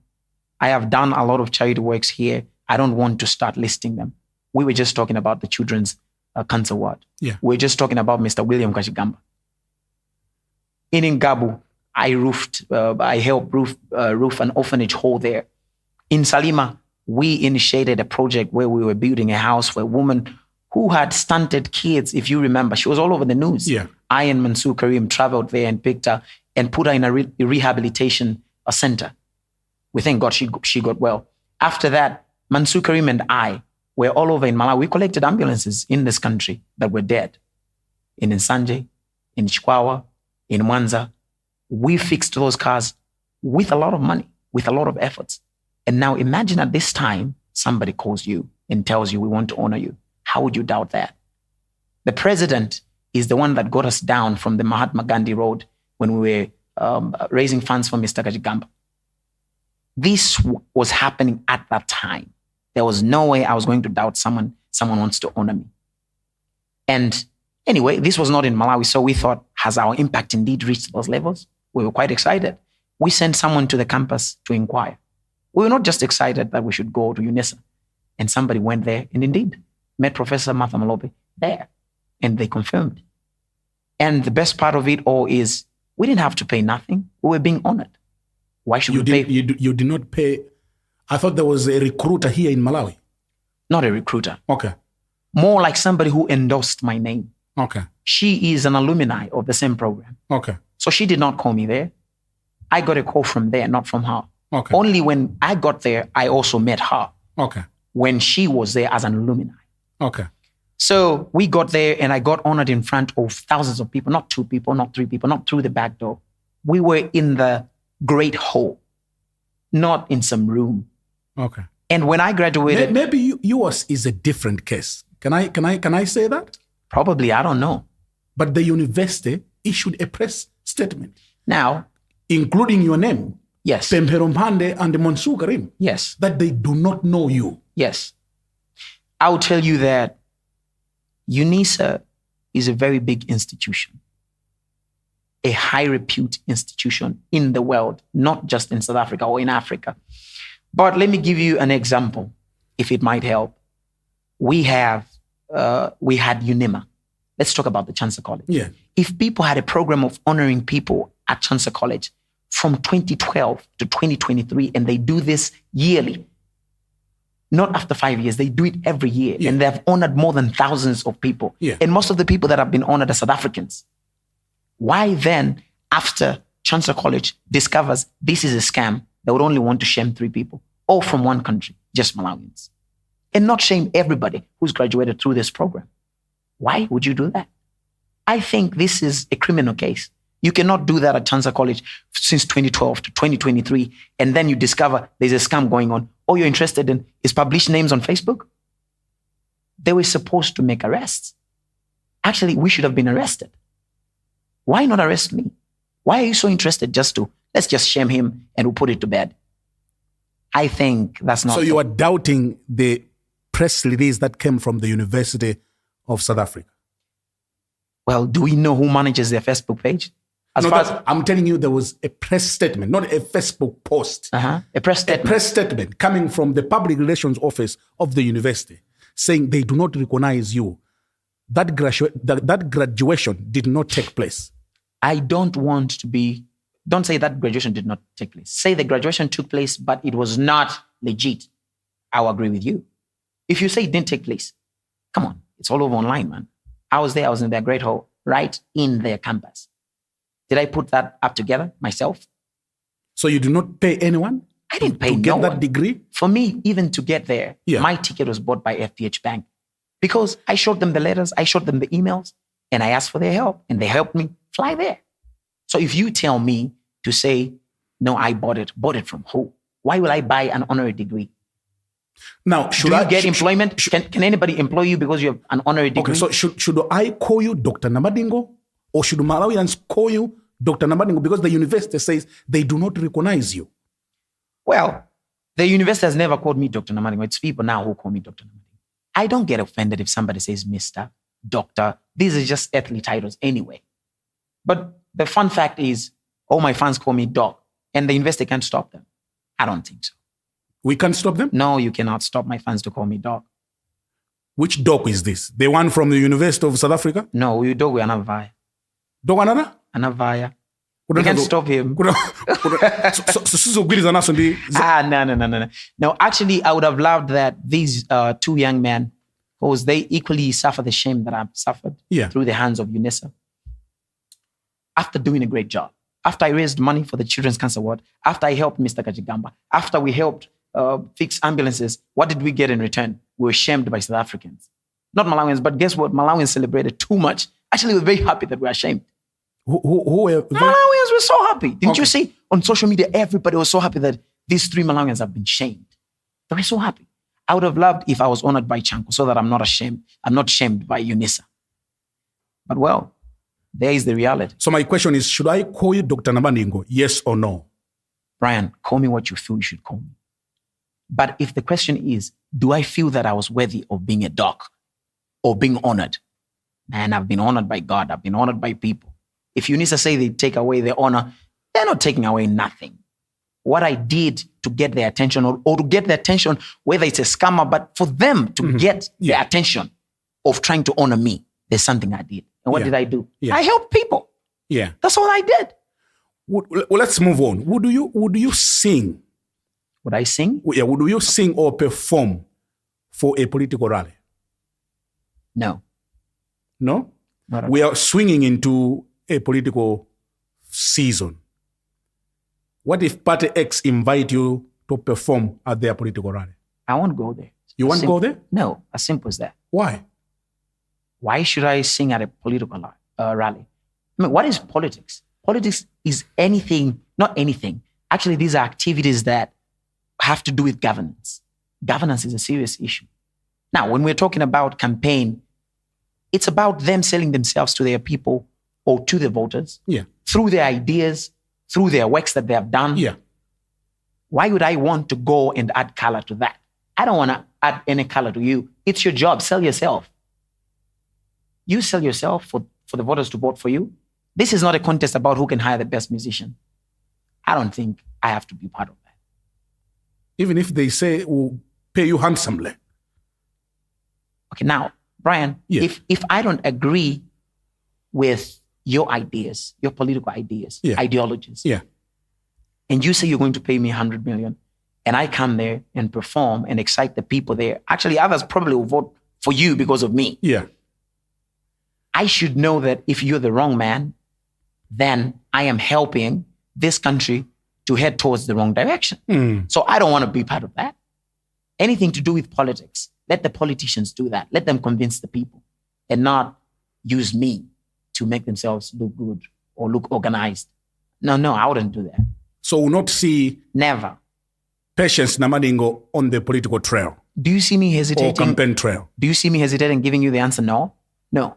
I have done a lot of charity works here. I don't want to start listing them. We were just talking about the children's cancer ward. Yeah. We're just talking about Mr. William Kashigamba. In Ngabu, I helped roof an orphanage hall there. In Salima, we initiated a project where we were building a house for a woman who had stunted kids, if you remember. She was all over the news. Yeah. I and Mansour Karim traveled there and picked her and put her in a rehabilitation center. We thank God she got well. After that, Mansour Karim and I were all over in Malawi. We collected ambulances in this country that were dead. In Nsanje, in Chikwawa, in Mwanza. We fixed those cars with a lot of money, with a lot of efforts. And now imagine at this time, somebody calls you and tells you, we want to honor you. How would you doubt that? The president is the one that got us down from the Mahatma Gandhi Road when we were raising funds for Mr. Kashigamba. This was happening at that time. There was no way I was going to doubt someone wants to honor me. And anyway, this was not in Malawi, so we thought, has our impact indeed reached those levels? We were quite excited. We sent someone to the campus to inquire. We were not just excited that we should go to UNISA. And somebody went there and indeed met Professor Martha Malope there. And they confirmed. And the best part of it all is we didn't have to pay nothing. We were being honored. Why should we pay? You did not pay. I thought there was a recruiter here in Malawi. Not a recruiter. Okay. More like somebody who endorsed my name. Okay. She is an alumni of the same program. Okay. So she did not call me there. I got a call from there, not from her. Okay. Only when I got there, I also met her. Okay. When she was there as an alumni. Okay. So we got there and I got honored in front of thousands of people, not 2 people, not 3 people, not through the back door. We were in the great hall, not in some room. Okay. And when I graduated, maybe yours is a different case. Can I say that? probably, I don't know. But the university issued a press statement, Now, including your name, yes, Pempero Mpande and Mansour Karim, yes, that they do not know you. yes. I'll tell you that UNISA is a very big institution, a high repute institution in the world, not just in South Africa or in Africa. But let me give you an example, if it might help. We had UNIMA. Let's talk about the Chancellor College. Yeah. If people had a program of honoring people at Chancellor College from 2012 to 2023, and they do this yearly, not after 5 years, they do it every year. Yeah. And they have honored more than thousands of people. Yeah. And most of the people that have been honored are South Africans. Why then, after Chancellor College discovers this is a scam, they would only want to shame 3 people, all from one country, just Malawians, and not shame everybody who's graduated through this program? Why would you do that? I think this is a criminal case. You cannot do that at Chancellor College since 2012 to 2023, and then you discover there's a scam going on. All you're interested in is publish names on Facebook. They were supposed to make arrests. Actually, we should have been arrested. Why not arrest me? Why are you so interested let's just shame him and we'll put it to bed? I think that's not. So you are doubting the press release that came from the University of South Africa? Well, do we know who manages their Facebook page? I'm telling you, there was a press statement, not a Facebook post. A press statement. A press statement coming from the public relations office of the university saying they do not recognize you. That graduation did not take place. I don't say that graduation did not take place. Say the graduation took place, but it was not legit. I'll agree with you. If you say it didn't take place, come on, it's all over online, man. I was there, I was in their great hall, right in their campus. Did I put that up together myself? So you did not pay anyone? I didn't pay to get that degree? For me, even to get there, my ticket was bought by FDH Bank because I showed them the letters, I showed them the emails, and I asked for their help, and they helped me fly there. So if you tell me to say, no, I bought it from who? Why will I buy an honorary degree? Now, should you get employment? Can anybody employ you because you have an honorary degree? Okay, so should I call you Dr. Namadingo? Or should Malawians call you Dr. Namadingo because the university says they do not recognize you? Well, the university has never called me Dr. Namadingo. It's people now who call me Dr. Namadingo. I don't get offended if somebody says Mr., Doctor. These are just earthly titles anyway. But the fun fact is, all my fans call me Doc, and the university can't stop them. I don't think so. We can't stop them? No, you cannot stop my fans to call me Doc. Which Doc is this? The one from the University of South Africa? No, we Doc we Anavaya. Doc another? Anavaya. We can't stop him. No. No, actually, I would have loved that these two young men, because they equally suffer the shame that I've suffered through the hands of UNISA. After doing a great job, after I raised money for the Children's Cancer Ward, after I helped Mr. Kajigamba, after we helped fix ambulances, what did we get in return? We were shamed by South Africans. Not Malawians, but guess what? Malawians celebrated too much. Actually, we're very happy that we are shamed. Malawians were so happy. Didn't you see? On social media, everybody was so happy that these 3 Malawians have been shamed. They were so happy. I would have loved if I was honored by Chanko so that I'm not ashamed. I'm not shamed by UNISA. But well, there is the reality. So my question is, should I call you Dr. Namadingo? Yes or no? Brian, call me what you feel you should call me. But if the question is, do I feel that I was worthy of being a doc or being honored? Man, I've been honored by God. I've been honored by people. If UNISA say they take away their honor, they're not taking away nothing. What I did to get their attention or to get their attention, whether it's a scammer, but for them to get the attention of trying to honor me, there's something I did. And what did I do? I helped people. Yeah. That's all I did. Well, let's move on. Would you sing? Would I sing? Yeah. Would you sing or perform for a political rally? No. No? We are swinging into a political season. What if Party X invite you to perform at their political rally? I won't go there. You won't go there? No, as simple as that. Why? Why should I sing at a political rally? I mean, what is politics? Politics is anything, not anything. Actually, these are activities that have to do with governance. Governance is a serious issue. Now, when we're talking about campaign, it's about them selling themselves to their people or to the voters through their ideas, through their works that they have done. Yeah. Why would I want to go and add color to that? I don't want to add any color to you. It's your job. Sell yourself. You sell yourself for the voters to vote for you. This is not a contest about who can hire the best musician. I don't think I have to be part of that. Even if they say we'll pay you handsomely. Okay, now, Brian, if I don't agree with your ideas, your political ideas, ideologies, and you say you're going to pay me 100 million, and I come there and perform and excite the people there, actually others probably will vote for you because of me. Yeah. I should know that if you're the wrong man, then I am helping this country to head towards the wrong direction. So I don't want to be part of that. Anything to do with politics, let the politicians do that. Let them convince the people and not use me to make themselves look good or look organized. No, I wouldn't do that. So we'll not see never Patience Namadingo on the political trail. Do you see me hesitating? Or campaign trail. Do you see me hesitating giving you the answer no? No.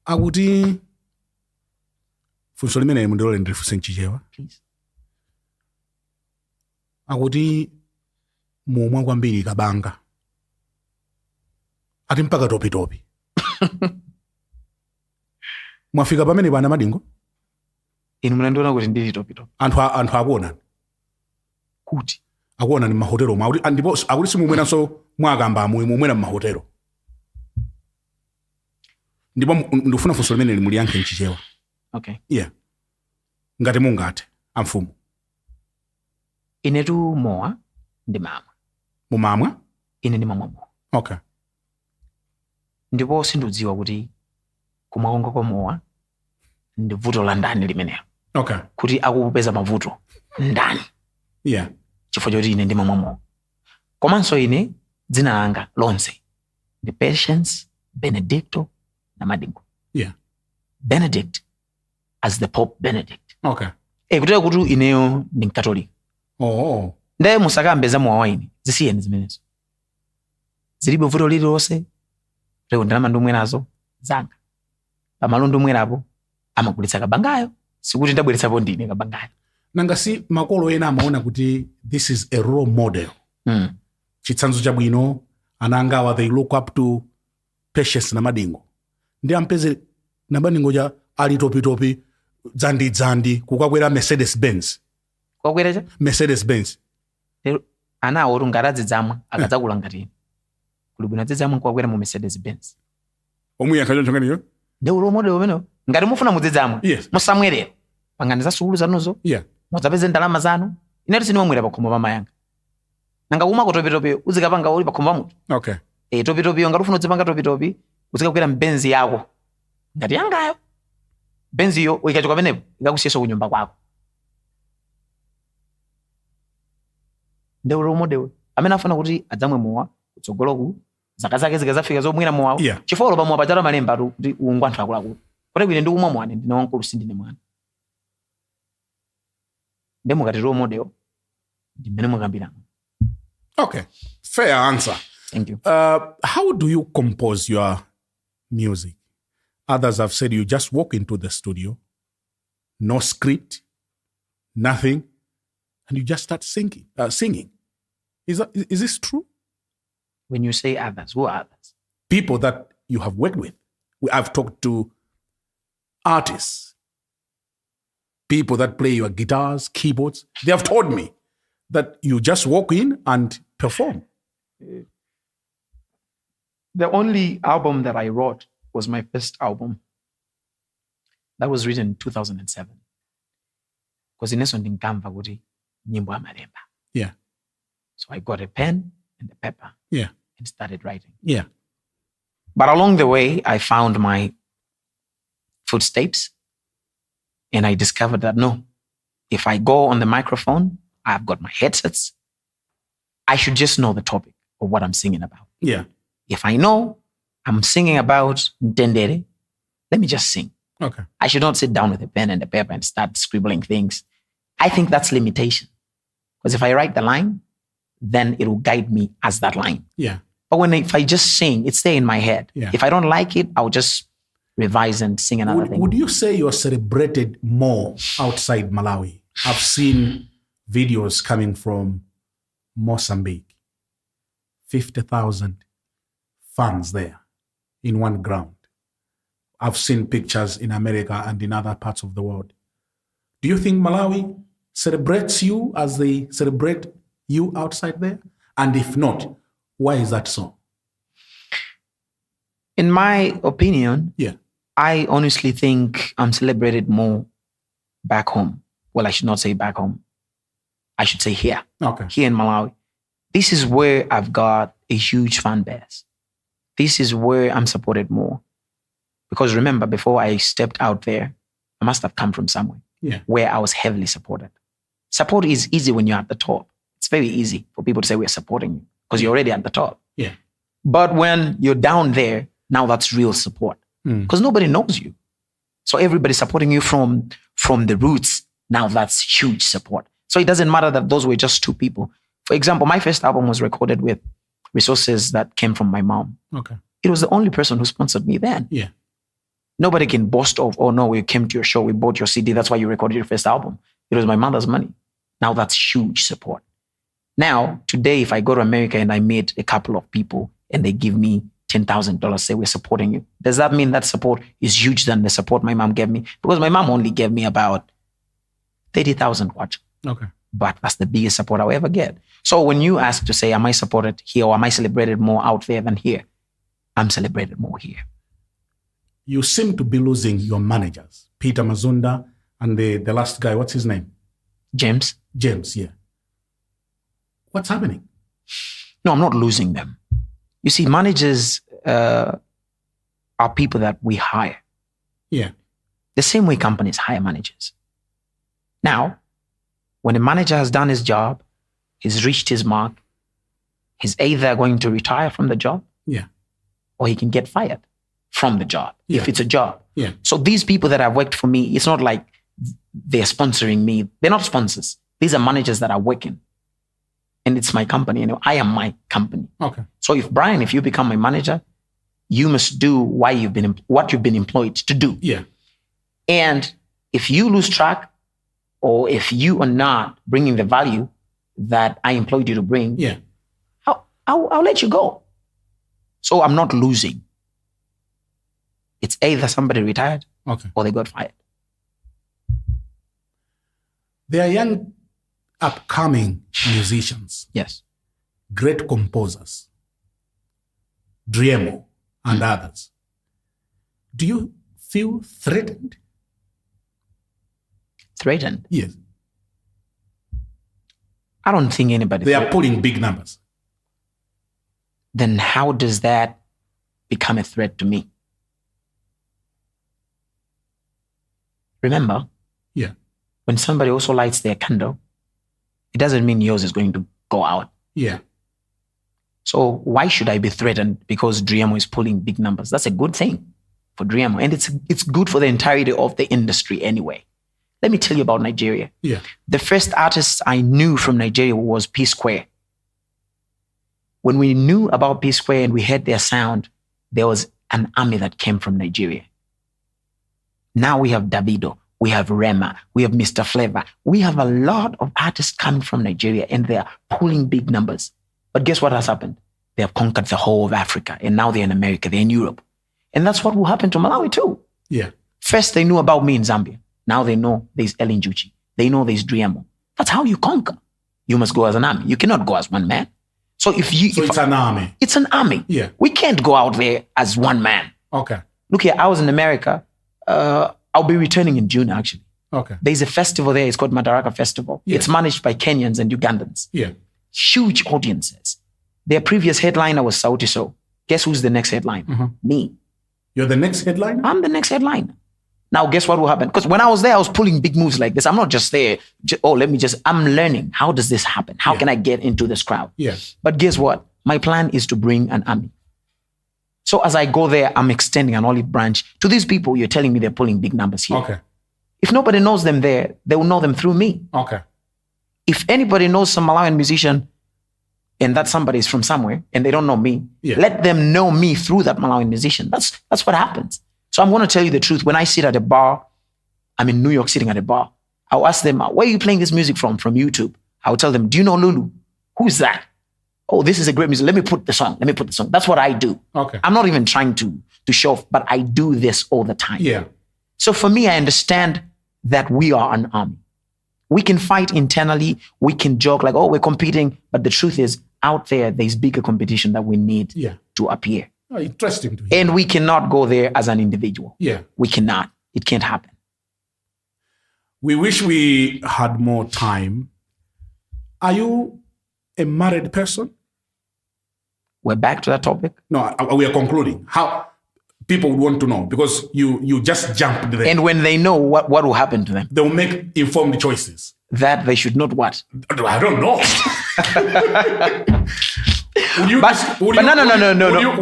Agudi funsolimene mundolo ndifusen chichewa. Please. Agudi mumwa kwambiri kabanga. Ati mpaka topi. Mwafika pamene pa Namadingo? Inu mnandiona kuti ndili topito. Anthu akuonani. Kuti? Akuonani m'mahotelo mwa. Ndipo akuti simumwenanso mwakamba mumwena m'mahotelo. Ndipo ndikufuna funso limene limuliyankhe mchichewa. Okay. Yeah. Ngati mungathe amfumu. Inetu mowa ndi mamwa. Mumamwa? Ine ndi mamwa mowa. Okay. Ndipo sindidziwa kuti kumwakonga kwa mowa ndi vuto la ndani limenelo. Okay. Kuti akupeza mavuto ndani. Yeah. Chifukwa choti ine ndi mamwa mowa. Komanso ine dzina langa lonse ndi Patience Benedicto Namadingo. Yeah. Benedict as the Pope Benedict. Okay. Kutera kuti ineyo ndi mkatolika. Oh. Ndaye musakambe za mowa waini zisiyeni zimenezo. Zilibe vuto lililonse. Leo ndalama ndomwenazo zanga. Pamalo ndomwerapo amagulitsa kabangayo. Sikuti ndabweretsapo ndine kabangayo. Nanga si makolo ena amaona kuti this is a role model. Chitsanzo chabwino anangawa they look up to Patience Namadingo. Ndi ampeze Namadingo ja ali topi dzandi kukakwera Mercedes Benz. Kwakwera cha? Mercedes Benz. Anawo ngaradzi dzamwa akadzakula ngati. Kuli bwino dzamwa kwakwera mu Mercedes Benz. Omuya kajonjo ngani Ndi role model umene ngati mufuna mudzidzamwa. Yes. Musamwerera. Pangani za sukulu zanuzo. Yeah. Mudzapeze ndalama zanu. Inetu sinimwamwera pa khomo pamayanga. Nanga kumako topi uzikapanga uli pa khomo pamutu. Okay. Topi ngati ufuna udzipanga topi uzikakwera mbenzi yako. Ngati yangayo. Benzi yo uikachoka penepo ikakusiyeso kunyumba kwako. Ndi role model amene afuna kuti adzamwe mowa kutsogoloku zaka zake zikazafika zomwera mowa. Yeah. Chifukwa pa mowa pachalo malemba kuti ungu anthu akuluakulu. Kuti kwine ndi kumwa mwana ndine wankulu sindine mwana. Ndemo ngati role model ndi mmene mwakambirana. Okay. Fair answer. Thank you. How do you compose your music? Others have said you just walk into the studio, no script, nothing, and you just start singing. Is this true? When you say others, who are others? People that you have worked with. I've talked to artists, people that play your guitars, keyboards. They have told me that you just walk in and perform. The only album that I wrote was my first album. That was written in 2007. Because ineso ndinkamva kuti nyimbo amalemba. Yeah. So I got a pen and a paper. Yeah. And started writing. Yeah. But along the way, I found my footsteps and I discovered that no, if I go on the microphone, I've got my headsets. I should just know the topic of what I'm singing about. Yeah. If I know I'm singing about Ntendere, let me just sing. Okay. I should not sit down with a pen and a paper and start scribbling things. I think that's limitation. Because if I write the line, then it will guide me as that line. Yeah. But if I just sing, it stays in my head. Yeah. If I don't like it, I'll just revise and sing another thing. Would you say you're celebrated more outside Malawi? I've seen videos coming from Mozambique. 50,000 fans there in one ground. I've seen pictures in America and in other parts of the world. Do you think Malawi celebrates you as they celebrate you outside there? And if not, why is that so? In my opinion, yeah, I honestly think I'm celebrated more back home. Well, I should not say back home. I should say here. Okay. Here in Malawi. This is where I've got a huge fan base. This is where I'm supported more. Because remember, before I stepped out there, I must have come from somewhere where I was heavily supported. Support is easy when you're at the top. It's very easy for people to say we're supporting you because you're already at the top. Yeah. But when you're down there, now that's real support because nobody knows you. So everybody's supporting you from the roots. Now that's huge support. So it doesn't matter that those were just two people. For example, my first album was recorded with resources that came from my mom. Okay. It was the only person who sponsored me then. Yeah. Nobody can boast of, oh no, we came to your show, we bought your CD, that's why you recorded your first album. It was my mother's money. Now that's huge support. Now, today, if I go to America and I meet a couple of people and they give me $10,000, say we're supporting you. Does that mean that support is huge than the support my mom gave me? Because my mom only gave me about 30,000 watch. Okay. But that's the biggest support I'll ever get. So when you ask to say, am I supported here or am I celebrated more out there than here? I'm celebrated more here. You seem to be losing your managers, Peter Mazunda and the last guy, what's his name? James, yeah. What's happening? No, I'm not losing them. You see, managers are people that we hire. Yeah. The same way companies hire managers. Now, when a manager has done his job, he's reached his mark, he's either going to retire from the job, yeah, or he can get fired from the job, yeah, if it's a job. Yeah. So these people that have worked for me, it's not like they're sponsoring me. They're not sponsors. These are managers that are working. And it's my company. I am my company. Okay. So if you become my manager, you must do what you've been employed to do. Yeah. And if you lose track, or if you are not bringing the value that I employed you to bring, yeah, I'll let you go. So I'm not losing. It's either somebody retired, okay, or they got fired. They are young, upcoming musicians. Yes. Great composers. Driemo and others. Do you feel threatened? Threatened? Yes. I don't think anybody. They are pulling big numbers. Then how does that become a threat to me? Remember, yeah, when somebody also lights their candle, it doesn't mean yours is going to go out. Yeah. So why should I be threatened because Driemo is pulling big numbers? That's a good thing for Driemo. And it's good for the entirety of the industry anyway. Let me tell you about Nigeria. Yeah. The first artist I knew from Nigeria was P Square. When we knew about P Square and we heard their sound, there was an army that came from Nigeria. Now we have Davido, we have Rema, we have Mr. Flavor. We have a lot of artists coming from Nigeria and they are pulling big numbers. But guess what has happened? They have conquered the whole of Africa and now they're in America, they're in Europe. And that's what will happen to Malawi too. Yeah. First, they knew about me in Zambia. Now they know there's Ellen Juchi. They know there's Driemo. That's how you conquer. You must go as an army. You cannot go as one man. So it's an army. It's an army. Yeah. We can't go out there as one man. Okay. Look here, I was in America. I'll be returning in June, actually. Okay. There's a festival there. It's called Madaraka Festival. Yeah. It's managed by Kenyans and Ugandans. Yeah. Huge audiences. Their previous headliner was Sauti Sol. Guess who's the next headliner? Mm-hmm. Me. You're the next headliner? I'm the next headliner. Now, guess what will happen? Because when I was there, I was pulling big moves like this. I'm not just there. I'm learning. How does this happen? How can I get into this crowd? Yeah. But guess what? My plan is to bring an army. So as I go there, I'm extending an olive branch to these people. You're telling me they're pulling big numbers here. Okay. If nobody knows them there, they will know them through me. Okay. If anybody knows some Malawian musician and that somebody is from somewhere and they don't know me, let them know me through that Malawian musician. That's what happens. So I'm going to tell you the truth. When I sit at a bar, I'm in New York sitting at a bar. I'll ask them, where are you playing this music from? From YouTube. I'll tell them, do you know Lulu? Who's that? Oh, this is a great music. Let me put the song. That's what I do. Okay. I'm not even trying to show off, but I do this all the time. Yeah. So for me, I understand that we are an army. We can fight internally. We can joke like, we're competing. But the truth is, out there's bigger competition that we need to appear. Oh, interesting to hear. And we cannot go there as an individual. Yeah. We cannot. It can't happen. We wish we had more time. Are you a married person? We're back to that topic. No, we are concluding. How people would want to know because you just jumped there. And when they know what will happen to them, they will make informed choices. That they should not what? I don't know.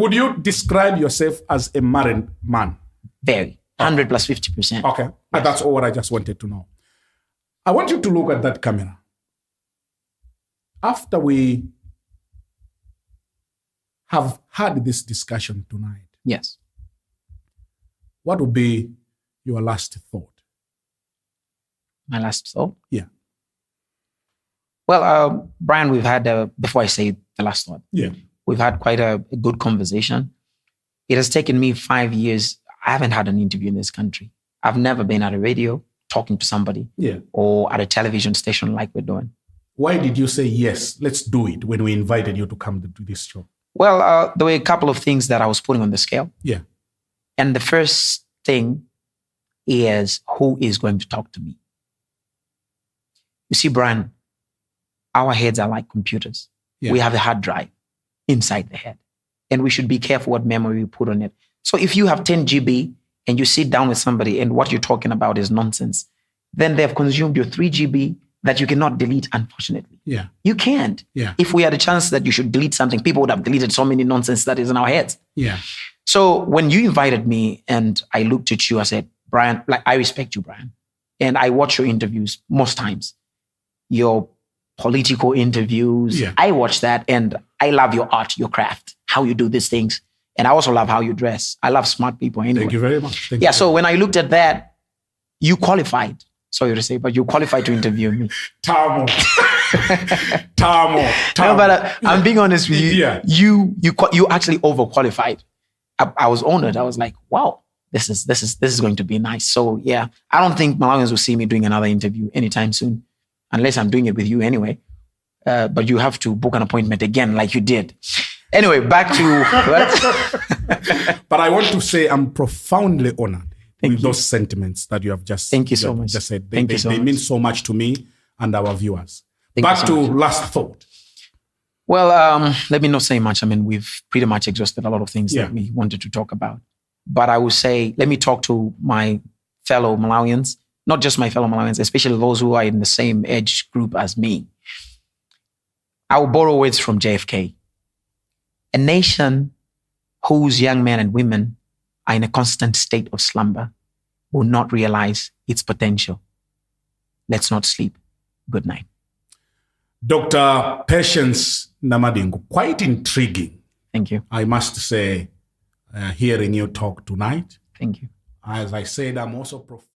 Would you describe yourself as a married man? Very. 100 plus 50%. Okay. Yes. That's all what I just wanted to know. I want you to look at that camera. After we have had this discussion tonight, yes, what would be your last thought? My last thought? Yeah. Well, Brian, we've had, before I say the last thought, yeah, we've had quite a good conversation. It has taken me 5 years. I haven't had an interview in this country. I've never been at a radio talking to somebody or at a television station like we're doing. Why did you say, yes, let's do it when we invited you to come to this show? Well, there were a couple of things that I was putting on the scale. Yeah. And the first thing is, who is going to talk to me? You see, Brian, our heads are like computers. Yeah. We have a hard drive inside the head. And we should be careful what memory we put on it. So if you have 10 GB and you sit down with somebody and what you're talking about is nonsense, then they've consumed your 3 GB that you cannot delete, unfortunately. Yeah. You can't. Yeah. If we had a chance that you should delete something, people would have deleted so many nonsense that is in our heads. Yeah. So when you invited me and I looked at you, I said, Brian, like, I respect you, Brian. And I watch your interviews most times. Your political interviews, I watch that, and I love your art, your craft, how you do these things. And I also love how you dress. I love smart people anyway. Thank you very much. Thank you. So when I looked at that, you qualified. Sorry to say, but you qualified to interview me. Tamo. No, but I'm being honest with you. Yeah. You actually overqualified. I was honored. I was like, wow, this is going to be nice. So yeah, I don't think Malawians will see me doing another interview anytime soon, unless I'm doing it with you anyway. But you have to book an appointment again, like you did. Anyway, back to. But I want to say I'm profoundly honored with those sentiments that you have just. Thank you so much. Just said. Thank you so much. They mean so much to me and our viewers. Back to last thought. Well, let me not say much. I mean, we've pretty much exhausted a lot of things that we wanted to talk about. But I will say, let me talk to my fellow Malawians, not just my fellow Malawians, especially those who are in the same age group as me. I will borrow words from JFK. A nation whose young men and women are in a constant state of slumber will not realize its potential. Let's not sleep. Good night. Dr. Patience Namadingo, quite intriguing. Thank you. I must say, hearing you talk tonight. Thank you. As I said, I'm also